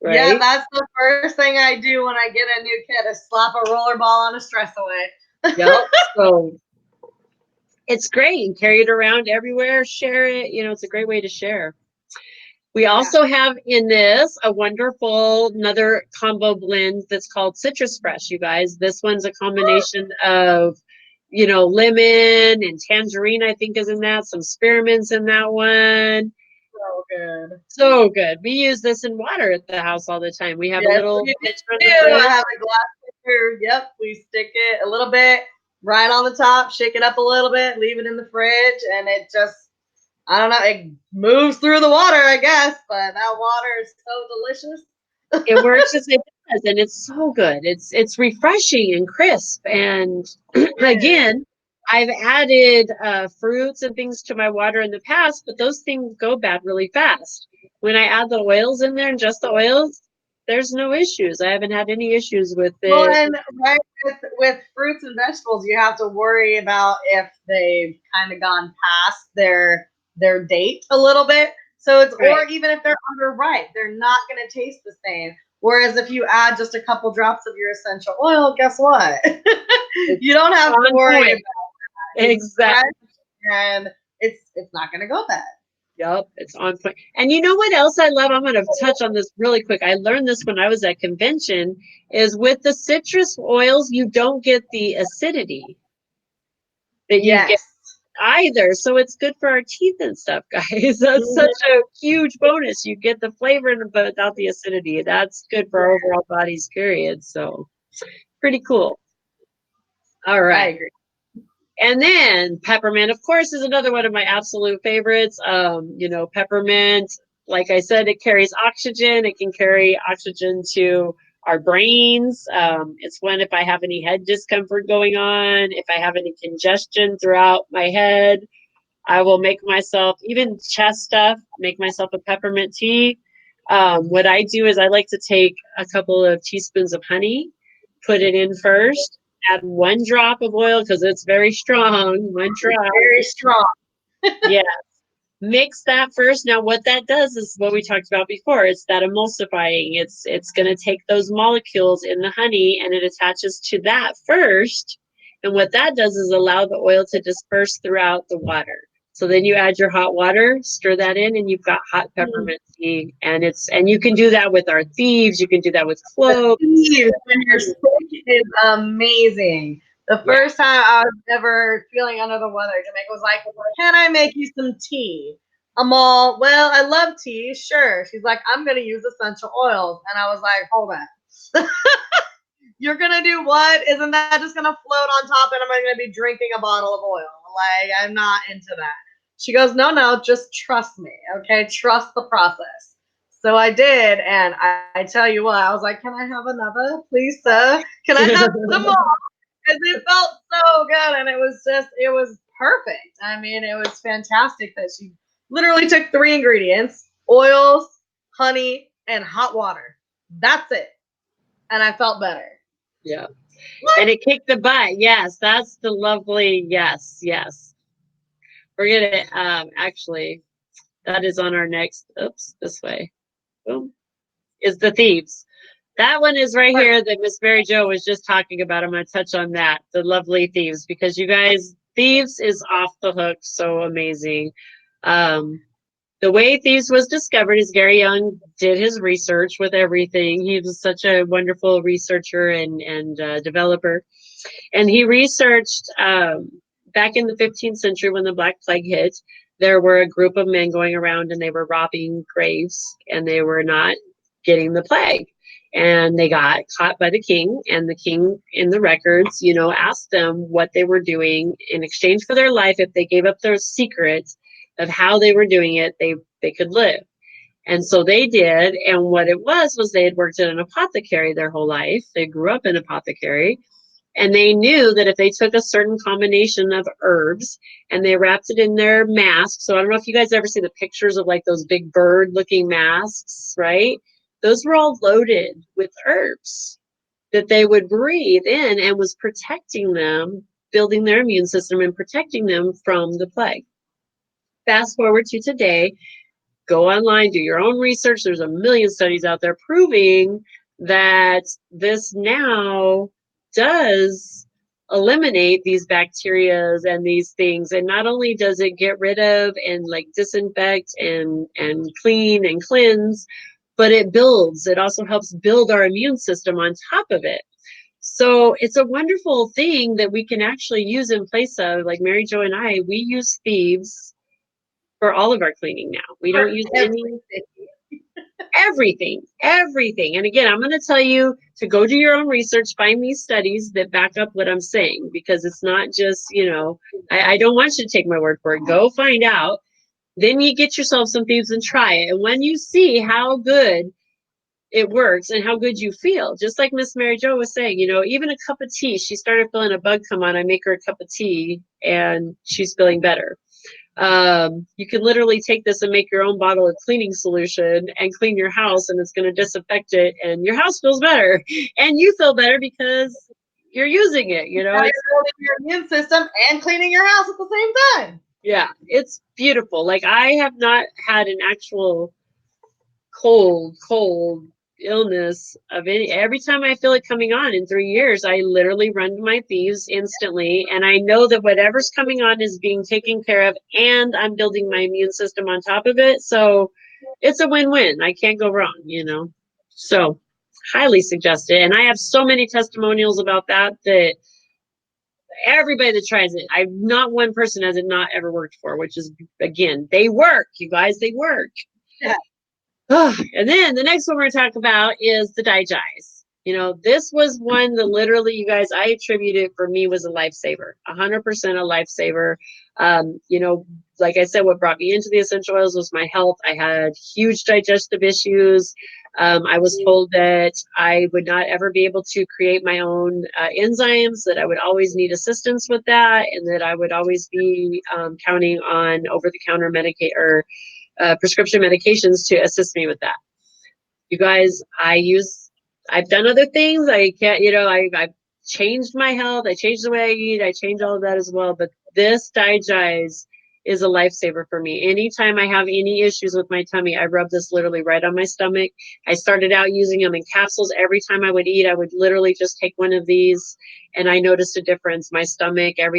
Yeah, right? that's the first thing I do when I get a new kid is slap a rollerball on a stress away. Yep. So it's great. And carry it around everywhere, share it. It's a great way to share. We Yeah. also have in this a wonderful another combo blend that's called Citrus Fresh, you guys. This one's a combination of, lemon and tangerine, I think is in that, some spearmints in that one. So good. So good. We use this in water at the house all the time. We have a Yes, little we pitcher in do. the I fridge. have a glass pitcher. Yep, we stick it a little bit right on the top, shake it up a little bit, leave it in the fridge, and it just, I don't know, it moves through the water, I guess, but that water is so delicious. It works as it does, and it's so good. It's refreshing and crisp. And again, I've added fruits and things to my water in the past, but those things go bad really fast. When I add the oils in there and just the oils, there's no issues. I haven't had any issues with Well, it. and right with fruits and vegetables, you have to worry about if they've kind of gone past their date a little bit. So it's, Right. or even if they're underripe, they're not going to taste the same. Whereas if you add just a couple drops of your essential oil, guess what? It's You don't have to on worry point. about it. It's Exactly. fresh and it's not going to go bad. Yep, it's on point. And you know what else I love? I'm going to touch on this really quick. I learned this when I was at convention, is with the citrus oils, you don't get the acidity that you get Yes. either. So it's good for our teeth and stuff, guys. That's Mhm. such a huge bonus. You get the flavor but without the acidity. That's good for our overall bodies, period. So pretty cool. All I right. agree. And then peppermint, of course, is another one of my absolute favorites. Peppermint, like I said, it carries oxygen. It can carry oxygen to our brains. It's when if I have any head discomfort going on, if I have any congestion throughout my head, I will make myself, even chest stuff, make myself a peppermint tea. What I do is I like to take a couple of teaspoons of honey, put it in first, add 1 drop of oil because it's very strong. 1 drop. Very strong. Yeah. Mix that first. Now, what that does is what we talked about before. It's that emulsifying. It's going to take those molecules in the honey and it attaches to that first. And what that does is allow the oil to disperse throughout the water. So then you add your hot water, stir that in, and you've got hot peppermint tea. And you can do that with our thieves. You can do that with The cloves. Thieves when you're sick is amazing. The Yeah. first time I was ever feeling under the weather, Jamaica was like, "Can I make you some tea?" I'm all, "Well, I love tea, sure." She's like, "I'm gonna use essential oils," and I was like, "Hold on." You're gonna do what? Isn't that just gonna float on top and am I gonna be drinking a bottle of oil? Like, I'm not into that. She goes, no, just trust me, okay? Trust the process. So I did, and I tell you what, I was like, can I have another, please, sir? Can I have some more? Because it felt so good, and it was perfect. I mean, it was fantastic that she literally took 3 ingredients: oils, honey, and hot water. That's it. And I felt better. Yeah. What? And it kicked the butt. Yes, that's the lovely. Yes, yes. We're gonna actually that is on our next. Oops, this way. Boom. Is the Thieves. That one is right here that Miss Mary Jo was just talking about. I'm going to touch on that. The lovely Thieves, because you guys, Thieves is off the hook. So amazing. Um, the way Thieves was discovered is Gary Young did his research with everything. He was such a wonderful researcher and developer. And he researched back in the 15th century when the Black Plague hit, there were a group of men going around and they were robbing graves and they were not getting the plague. And they got caught by the king, and the king in the records, asked them what they were doing in exchange for their life. If they gave up their secret of how they were doing it, they could live. And so they did. And what it was they had worked at an apothecary their whole life. They grew up in apothecary. And they knew that if they took a certain combination of herbs and they wrapped it in their mask. So I don't know if you guys ever see the pictures of like those big bird looking masks, right? Those were all loaded with herbs that they would breathe in and was protecting them, building their immune system and protecting them from the plague. Fast forward to today, go online, do your own research. There's a million studies out there proving that this now does eliminate these bacterias and these things. And not only does it get rid of and like disinfect and clean and cleanse, but it builds. It also helps build our immune system on top of it. So it's a wonderful thing that we can actually use in place of, like Mary Jo and I, we use Thieves for all of our cleaning now. We don't use everything. And again, I'm going to tell you to go do your own research, find these studies that back up what I'm saying, because it's not just, I don't want you to take my word for it. Go find out. Then you get yourself some Thieves and try it. And when you see how good it works and how good you feel, just like Miss Mary Jo was saying, even a cup of tea, she started feeling a bug come on. I make her a cup of tea and she's feeling better. You can literally take this and make your own bottle of cleaning solution and clean your house, and it's going to disinfect it, and your house feels better, and you feel better because you're using it. You're building your immune system and cleaning your house at the same time. Yeah, it's beautiful. Like, I have not had an actual cold illness of any. Every time I feel it coming on in 3 years, I literally run to my Thieves instantly, and I know that whatever's coming on is being taken care of, and I'm building my immune system on top of it. So it's a win-win. I can't go wrong. So highly suggest it. And I have so many testimonials about that everybody that tries it, I've not one person has it not ever worked for, which is, again, they work, you guys, they work. Yeah. And then the next one we're going to talk about is the Digest. This was one that literally, you guys, I attribute it for me was a lifesaver, 100% a lifesaver. Like I said, what brought me into the essential oils was my health. I had huge digestive issues. I was told that I would not ever be able to create my own enzymes, that I would always need assistance with that, and that I would always be counting on over-the-counter prescription medications to assist me with that. You guys, I've done other things. I can't, I've changed my health. I changed the way I eat. I changed all of that as well. But this Digest is a lifesaver for me. Anytime I have any issues with my tummy, I rub this literally right on my stomach. I started out using them in capsules. Every time I would eat, I would literally just take one of these, and I noticed a difference. My stomach, I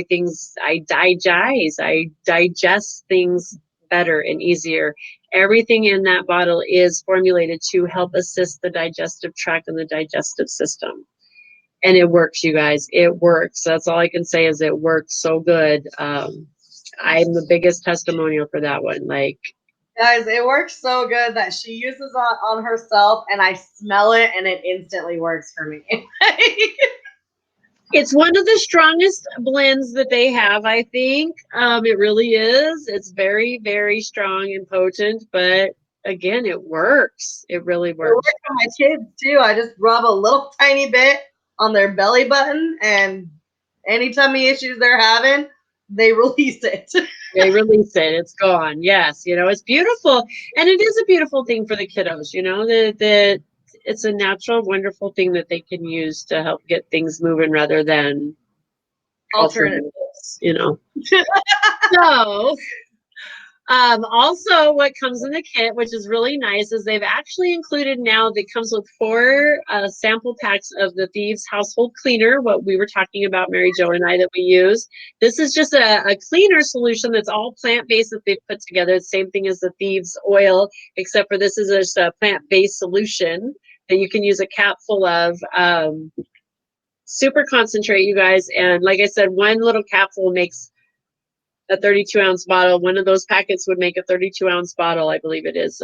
digest things better and easier. Everything in that bottle is formulated to help assist the digestive tract and the digestive system. And it works, you guys. It works. That's all I can say is it works so good. I'm the biggest testimonial for that one. Like, Guys, it works so good that she uses on herself, and I smell it, and it instantly works for me. It's one of the strongest blends that they have, I think. It really is. It's very, very strong and potent, but again, it works. It really It works works. for my kids too. I just rub a little tiny bit on their belly button, and any tummy issues they're having, they release it. They release it. It's gone. Yes, it's beautiful, and it is a beautiful thing for the kiddos. That it's a natural, wonderful thing that they can use to help get things moving rather than Alternative. alternatives. So also, what comes in the kit, which is really nice, is they've actually included now that comes with 4 sample packs of the Thieves household cleaner, what we were talking about, Mary Jo and I, that we use. This is just a cleaner solution that's all plant-based that they've put together. The same thing as the Thieves oil, except for this is just a plant-based solution that you can use a cap full of. Super concentrate, you guys. And like I said, one little capsule makes a 32-ounce bottle. One of those packets would make a 32-ounce bottle, I believe it is.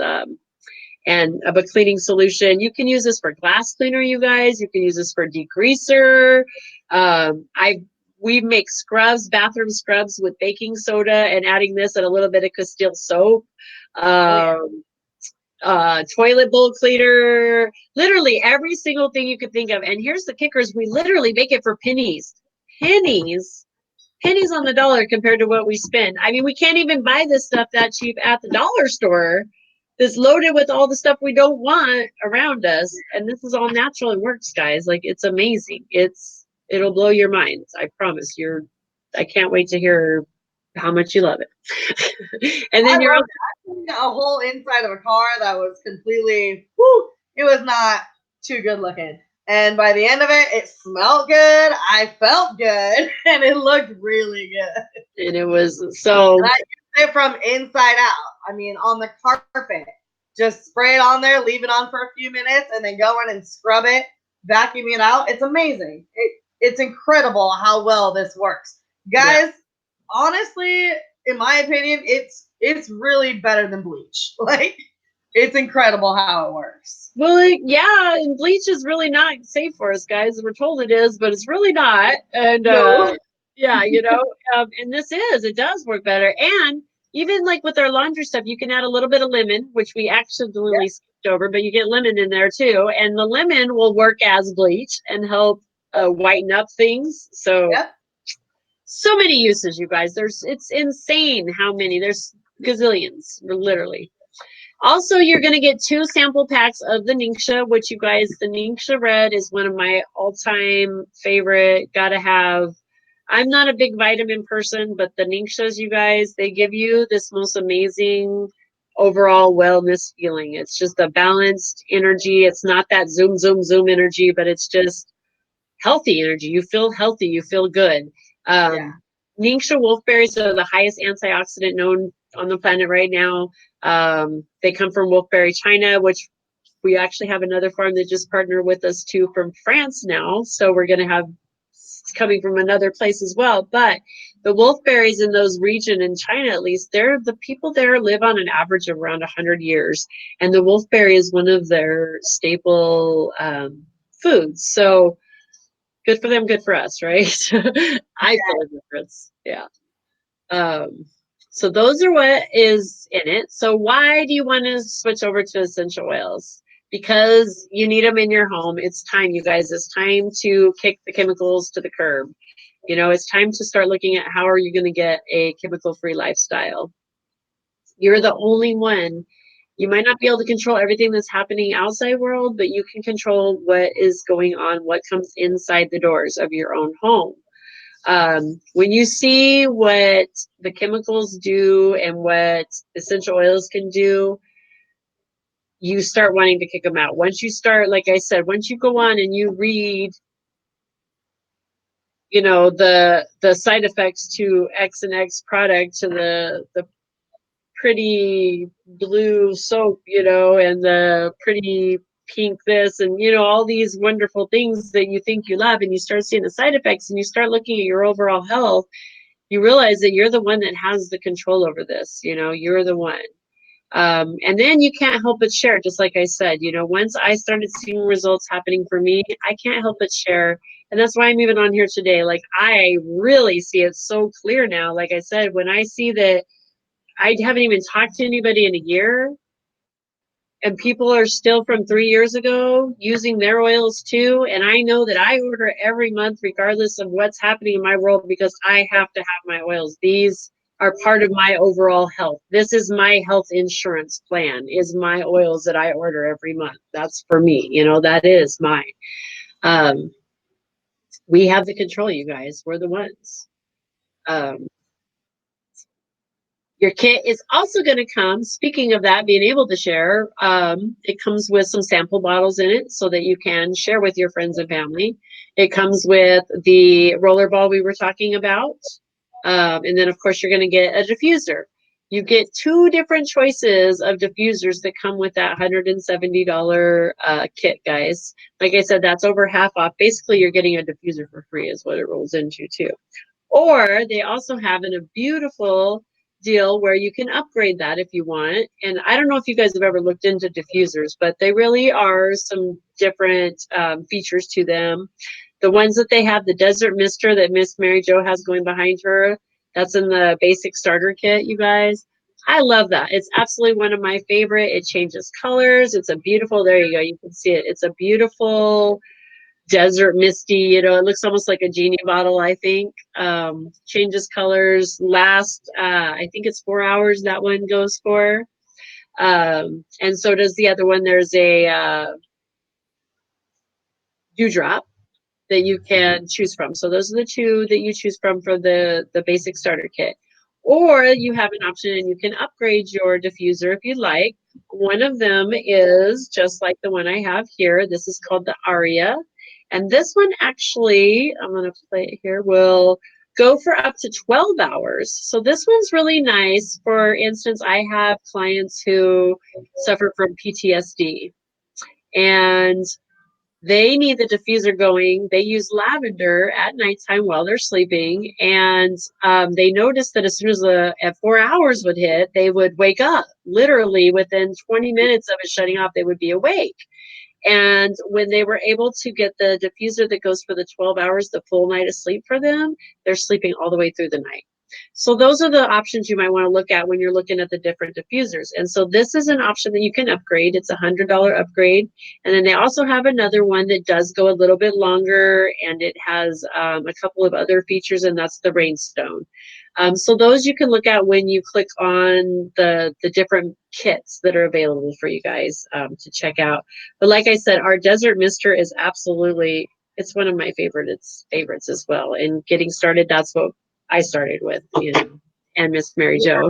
And of a cleaning solution. You can use this for glass cleaner, you guys. You can use this for degreaser. We make scrubs, bathroom scrubs with baking soda and adding this and a little bit of Castile soap. Toilet bowl cleaner, literally every single thing you could think of. And here's the kickers: we literally make it for pennies. Pennies on the dollar compared to what we spend. I mean, we can't even buy this stuff that cheap at the dollar store. That's loaded with all the stuff we don't want around us, and this is all natural and works, guys. Like, it's amazing. It'll blow your minds. I promise. I can't wait to hear how much you love it. And then you're a whole inside of a car that was completely, it was not too good looking. And by the end of it, it smelled good, I felt good, and it looked really good. And it was so. And I used it from inside out. I mean, on the carpet. Just spray it on there, leave it on for a few minutes, and then go in and scrub it, vacuum it out. It's amazing. It's incredible how well this works. Guys, honestly, in my opinion, it's really better than bleach. Like, it's incredible how it works. Well, yeah, and bleach is really not safe for us, guys. We're told it is, but it's really not. And yeah, and it does work better. And even like with our laundry stuff, you can add a little bit of lemon, which we accidentally skipped over, but you get lemon in there too. And the lemon will work as bleach and help whiten up things. So, so many uses, you guys. It's insane how many. There's gazillions, literally. Also, you're going to get 2 sample packs of the Ningxia, which, you guys, the Ningxia Red is one of my all-time favorite. Gotta have. I'm not a big vitamin person, but the Ningxias, you guys, they give you this most amazing overall wellness feeling. It's just a balanced energy. It's not that zoom, zoom, zoom energy, but it's just healthy energy. You feel healthy. You feel good. Ningxia wolfberries are the highest antioxidant known on the planet right now. They come from Wolfberry, China, which we actually have another farm that just partnered with us too from France now. So we're going to have coming from another place as well. But the wolfberries in those region in China, at least, the people there live on an average of around 100 years. And the wolfberry is one of their staple foods. So good for them, good for us, right? I feel a difference. Yeah. So those are what is in it. So why do you want to switch over to essential oils? Because you need them in your home. It's time, you guys. It's time to kick the chemicals to the curb. It's time to start looking at how are you going to get a chemical-free lifestyle. You're the only one. You might not be able to control everything that's happening outside world, but you can control what is going on, what comes inside the doors of your own home. When you see what the chemicals do and what essential oils can do, you start wanting to kick them out. Once you start, like I said, once you go on and you read, the side effects to X and X product, to the pretty blue soap, and the pretty pink this, and all these wonderful things that you think you love, and you start seeing the side effects and you start looking at your overall health, you realize that you're the one that has the control over this. You're the one. And then you can't help but share, just like I said, you know, once I started seeing results happening for me, I can't help but share. And that's why I'm even on here today. Like, I really see it so clear now. Like I said, when I see that I haven't even talked to anybody in a year, and people are still from 3 years ago using their oils too. And I know that I order every month, regardless of what's happening in my world, because I have to have my oils. These are part of my overall health. This is my health insurance plan, is my oils that I order every month. That's for me. You know, that is mine. Um, we have the control, you guys. We're the ones. Um, Your kit is also going to come, speaking of that, being able to share, it comes with some sample bottles in it so that you can share with your friends and family. It comes with the roller ball we were talking about. And then, of course, you're going to get a diffuser. You get two different choices of diffusers that come with that $170 kit, guys. Like I said, that's over half off. Basically, you're getting a diffuser for free is what it rolls into, too. Or they also have a beautiful deal where you can upgrade that if you want. And I don't know if you guys have ever looked into diffusers, but they really are some different features to them. The ones that they have, the Desert Mister that Miss Mary Jo has going behind her, that's in the basic starter kit, you guys. I love that. It's absolutely one of my favorite. It changes colors. It's a beautiful, there you go. You can see it. It's a beautiful desert misty, you know, it looks almost like a genie bottle, I think. Changes colors, last I think it's 4 hours that one goes for. And so does the other one. There's a dewdrop that you can choose from. So those are the two that you choose from for the basic starter kit. Or you have an option and you can upgrade your diffuser if you'd like. One of them is just like the one I have here. This is called the Aria. And this one actually, I'm going to play it here, will go for up to 12 hours. So this one's really nice. For instance, I have clients who suffer from PTSD. And they need the diffuser going. They use lavender at nighttime while they're sleeping. And they noticed that as soon as at 4 hours would hit, they would wake up. Literally within 20 minutes of it shutting off, they would be awake. And when they were able to get the diffuser that goes for the 12 hours, the full night of sleep for them, they're sleeping all the way through the night. So those are the options you might want to look at when you're looking at the different diffusers. And so this is an option that you can upgrade. It's a $100 upgrade. And then they also have another one that does go a little bit longer, and it has a couple of other features, and that's the Rainstone. So those you can look at when you click on the different kits that are available for you guys to check out. But like I said, our Desert Mister is absolutely, it's one of my favorites as well. And getting started, that's what I started with, you know, and Miss Mary Jo,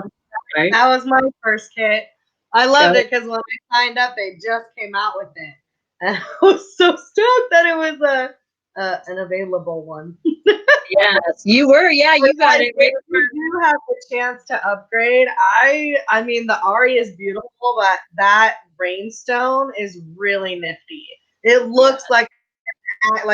right? That was my first kit. I loved Yep. it because when I signed up, they just came out with it, and I was so stoked that it was an available one. Yes, you were. Yeah, you got it right. If you do have the chance to upgrade, I mean the Ari is beautiful, but that Rainstone is really nifty. It looks like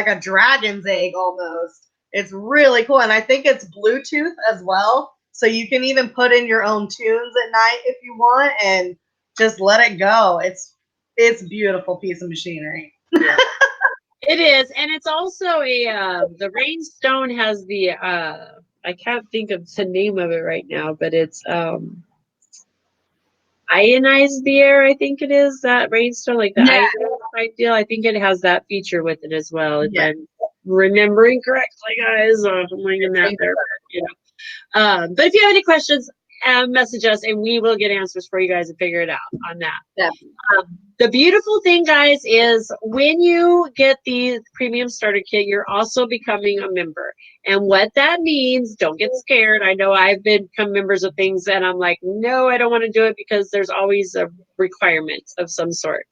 a dragon's egg almost. It's really cool, and I think it's Bluetooth as well, so you can even put in your own tunes at night if you want, and just let it go. It's beautiful piece of machinery. Yeah. It is, and it's also a the Rainstone has the I can't think of the name of it right now, but it's ionized the air, I think it is, that Rainstone, like the Yeah, ionized type deal. I think it has that feature with it as well, if yeah. I'm remembering correctly, guys. I'm winging that there, you know. But if you have any questions, message us and we will get answers for you guys and figure it out on that. Yeah. The beautiful thing, guys, is when you get the premium starter kit, you're also becoming a member. And what that means, don't get scared. I know I've become members of things and I'm like, no, I don't want to do it because there's always a requirement of some sort.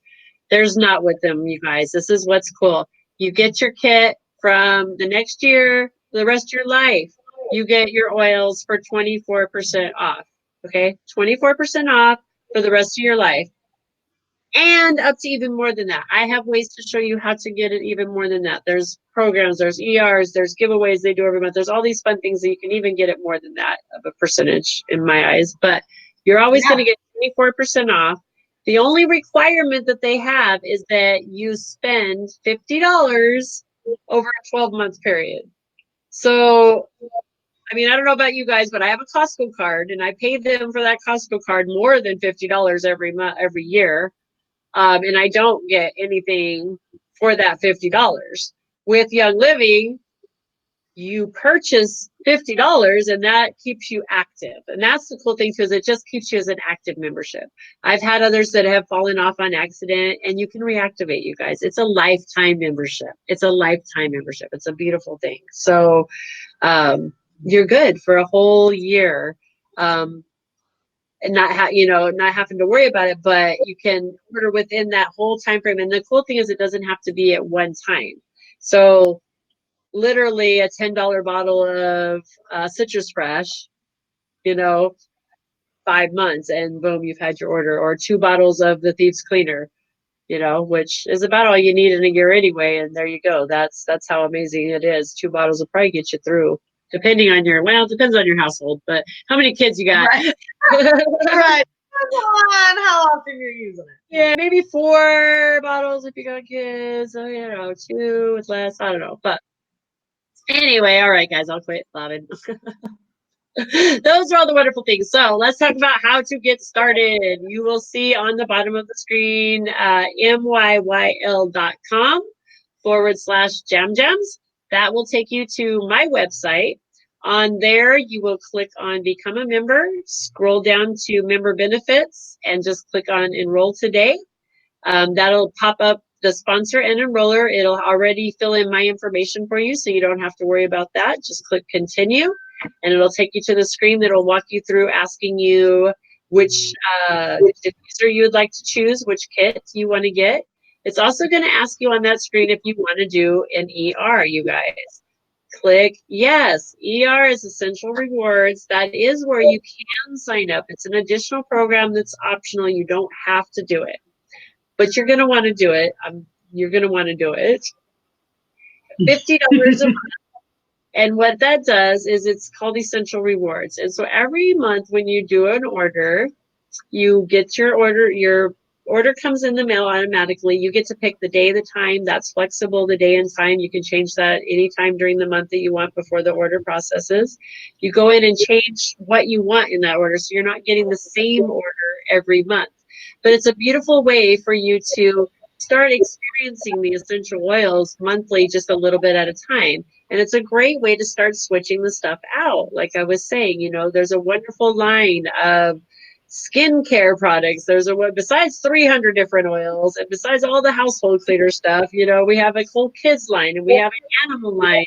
There's not with them, you guys. This is what's cool. You get your kit from the next year, the rest of your life. You get your oils for 24% off. Okay, 24% off for the rest of your life. And up to even more than that. I have ways to show you how to get it even more than that. There's programs, there's ERs, there's giveaways they do every month. There's all these fun things that you can even get it more than that of a percentage in my eyes. But you're always going to get 24% off. The only requirement that they have is that you spend $50 over a 12-month period. So, I mean, I don't know about you guys, but I have a Costco card, and I pay them for that Costco card more than $50 every month, every year, and I don't get anything for that $50. With Young Living, you purchase $50 and that keeps you active. And that's the cool thing too, is it just keeps you as an active membership. I've had others that have fallen off on accident, and you can reactivate, you guys. It's a lifetime membership. It's a lifetime membership. It's a beautiful thing. So you're good for a whole year. And not having to worry about it, but you can order within that whole time frame. And the cool thing is it doesn't have to be at one time. So literally a $10 bottle of citrus fresh, 5 months, and boom, you've had your order. Or 2 bottles of the Thieves cleaner, which is about all you need in a year anyway. And there you go. That's how amazing it is. 2 bottles will probably get you through, depending on it depends on your household, but how many kids you got? Right. Right. Depends on how often you're using it. Yeah, maybe 4 bottles if you got kids. So, 2 with less. I don't know. But anyway, all right, guys, I'll quit blabbing. Those are all the wonderful things. So let's talk about how to get started. You will see on the bottom of the screen, myyl.com/jamjams. That will take you to my website. On there, you will click on Become a Member, scroll down to Member Benefits, and just click on Enroll Today. That'll pop up the sponsor and enroller. It'll already fill in my information for you, so you don't have to worry about that. Just click Continue, and it'll take you to the screen that'll walk you through, asking you which diffuser you would like to choose, which kit you want to get. It's also going to ask you on that screen if you want to do an ER, you guys. Click yes. ER is Essential Rewards. That is where you can sign up. It's an additional program that's optional. You don't have to do it, but you're going to want to do it. You're going to want to do it. $50 a month. And what that does is it's called Essential Rewards. And so every month when you do an order, you get your order comes in the mail automatically. You get to pick the day, the time. That's flexible, the day and time. You can change that anytime during the month that you want before the order processes. You go in and change what you want in that order, so you're not getting the same order every month. But it's a beautiful way for you to start experiencing the essential oils monthly, just a little bit at a time. And it's a great way to start switching the stuff out. Like I was saying, there's a wonderful line of skincare products. Besides 300 different oils, and besides all the household cleaner stuff, we have a whole kids line, and we have an animal line.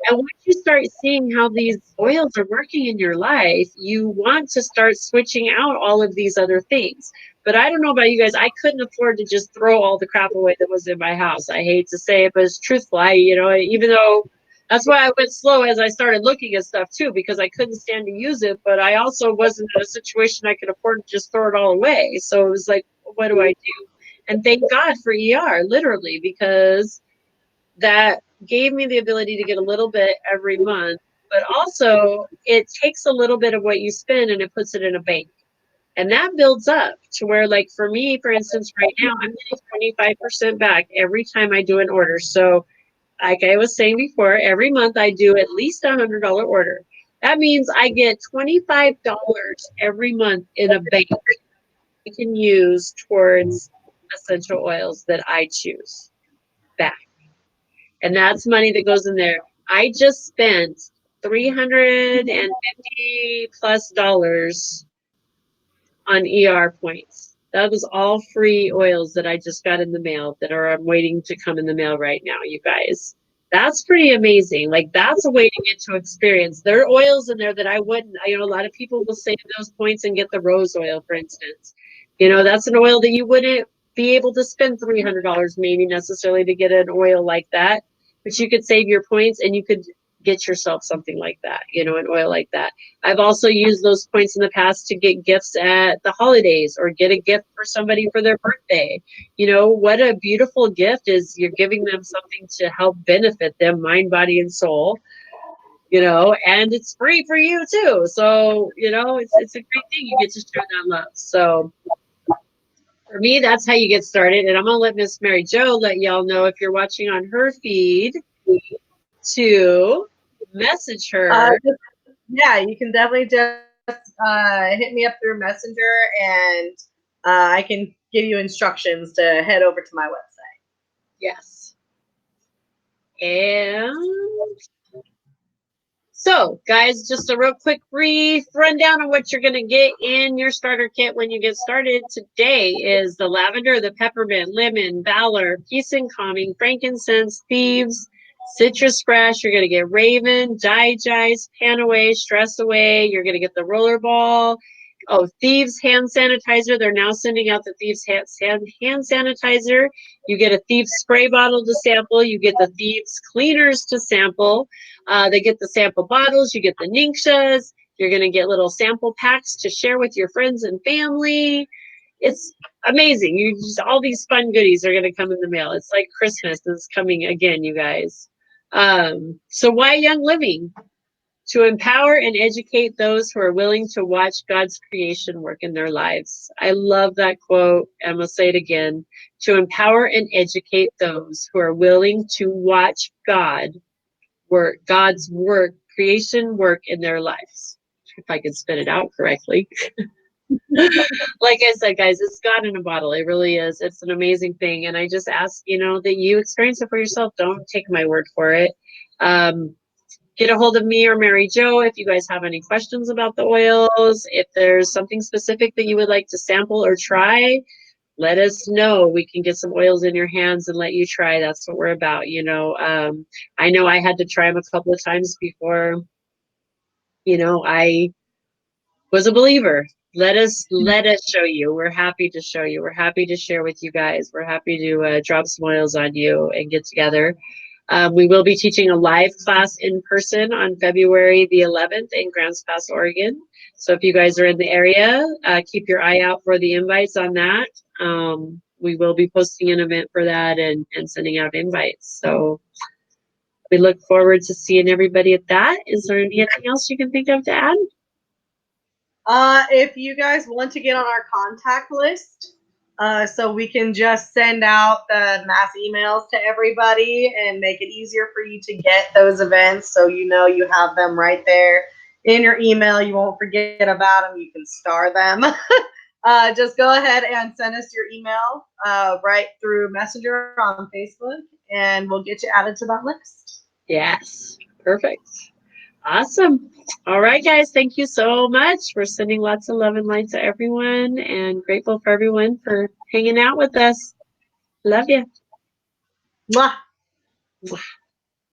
And once you start seeing how these oils are working in your life, you want to start switching out all of these other things. But I don't know about you guys, I couldn't afford to just throw all the crap away that was in my house. I hate to say it, but it's truthful. Even though that's why I went slow as I started looking at stuff too, because I couldn't stand to use it, but I also wasn't in a situation I could afford to just throw it all away. So it was like, what do I do? And thank God for ER, literally, because that gave me the ability to get a little bit every month, but also it takes a little bit of what you spend and it puts it in a bank. And that builds up to where, like for me, for instance, right now, I'm getting 25% back every time I do an order. So like I was saying before, every month I do at least $100 order. That means I get $25 every month in a bank I can use towards essential oils that I choose back. And that's money that goes in there. I just spent $350 plus on ER points. That was all free oils that I just got in the mail that I'm waiting to come in the mail right now, you guys. That's pretty amazing. Like, that's a way to get to experience. There are oils in there that I wouldn't, a lot of people will save those points and get the rose oil, for instance. That's an oil that you wouldn't be able to spend $300 maybe necessarily to get an oil like that, but you could save your points and you could get yourself something like that, an oil like that. I've also used those points in the past to get gifts at the holidays or get a gift for somebody for their birthday. What a beautiful gift is you're giving them something to help benefit them, mind, body, and soul. you know, and it's free for you too. So, you know, it's a great thing. You get to share that love. So for me, that's how you get started. And I'm gonna let Miss Mary Jo let y'all know if you're watching on her feed to message her. Yeah, you can definitely just hit me up through Messenger, and I can give you instructions to head over to my website. Yes. And so, guys, just a real quick brief rundown of what you're going to get in your starter kit when you get started. Today is the lavender, the peppermint, lemon, valor, peace and calming, frankincense, thieves, citrus fresh. You're going to get raven, digest, pan away, stress away. You're going to get the roller ball. Oh, Thieves hand sanitizer. They're now sending out the Thieves hand sanitizer. You get a Thieves spray bottle to sample. You get the Thieves cleaners to sample. They get the sample bottles. You get the Ninxas. You're going to get little sample packs to share with your friends and family. It's amazing. You just all these fun goodies are going to come in the mail. It's like Christmas is coming again, you guys. So why Young Living? To empower and educate those who are willing to watch God's creation work in their lives. I love that quote. I'm going to say it again. To empower and educate those who are willing to watch God's work, creation work in their lives. If I can spit it out correctly. Like I said, guys, it's God in a bottle. It really is. It's an amazing thing. And I just ask, you know, that you experience it for yourself. Don't take my word for it. Get a hold of me or Mary Jo if you guys have any questions about the oils. If there's something specific that you would like to sample or try, let us know. We can get some oils in your hands and let you try. That's what we're about, you know. I know I had to try them a couple of times before, you know, I was a believer. Let us show you. We're happy to show you. We're happy to share with you guys. We're happy to drop some oils on you and get together. We will be teaching a live class in person on February the 11th in Grants Pass, Oregon. So if you guys are in the area, keep your eye out for the invites on that. We will be posting an event for that and sending out invites. So we look forward to seeing everybody at that. Is there anything else you can think of to add? If you guys want to get on our contact list, so we can just send out the mass emails to everybody and make it easier for you to get those events, so you know you have them right there in your email. You won't forget about them. You can star them. Just go ahead and send us your email right through Messenger on Facebook, and we'll get you added to that list. Yes, perfect. Awesome. All right, guys. Thank you so much. We're sending lots of love and light to everyone and grateful for everyone for hanging out with us. Love you. Mwah.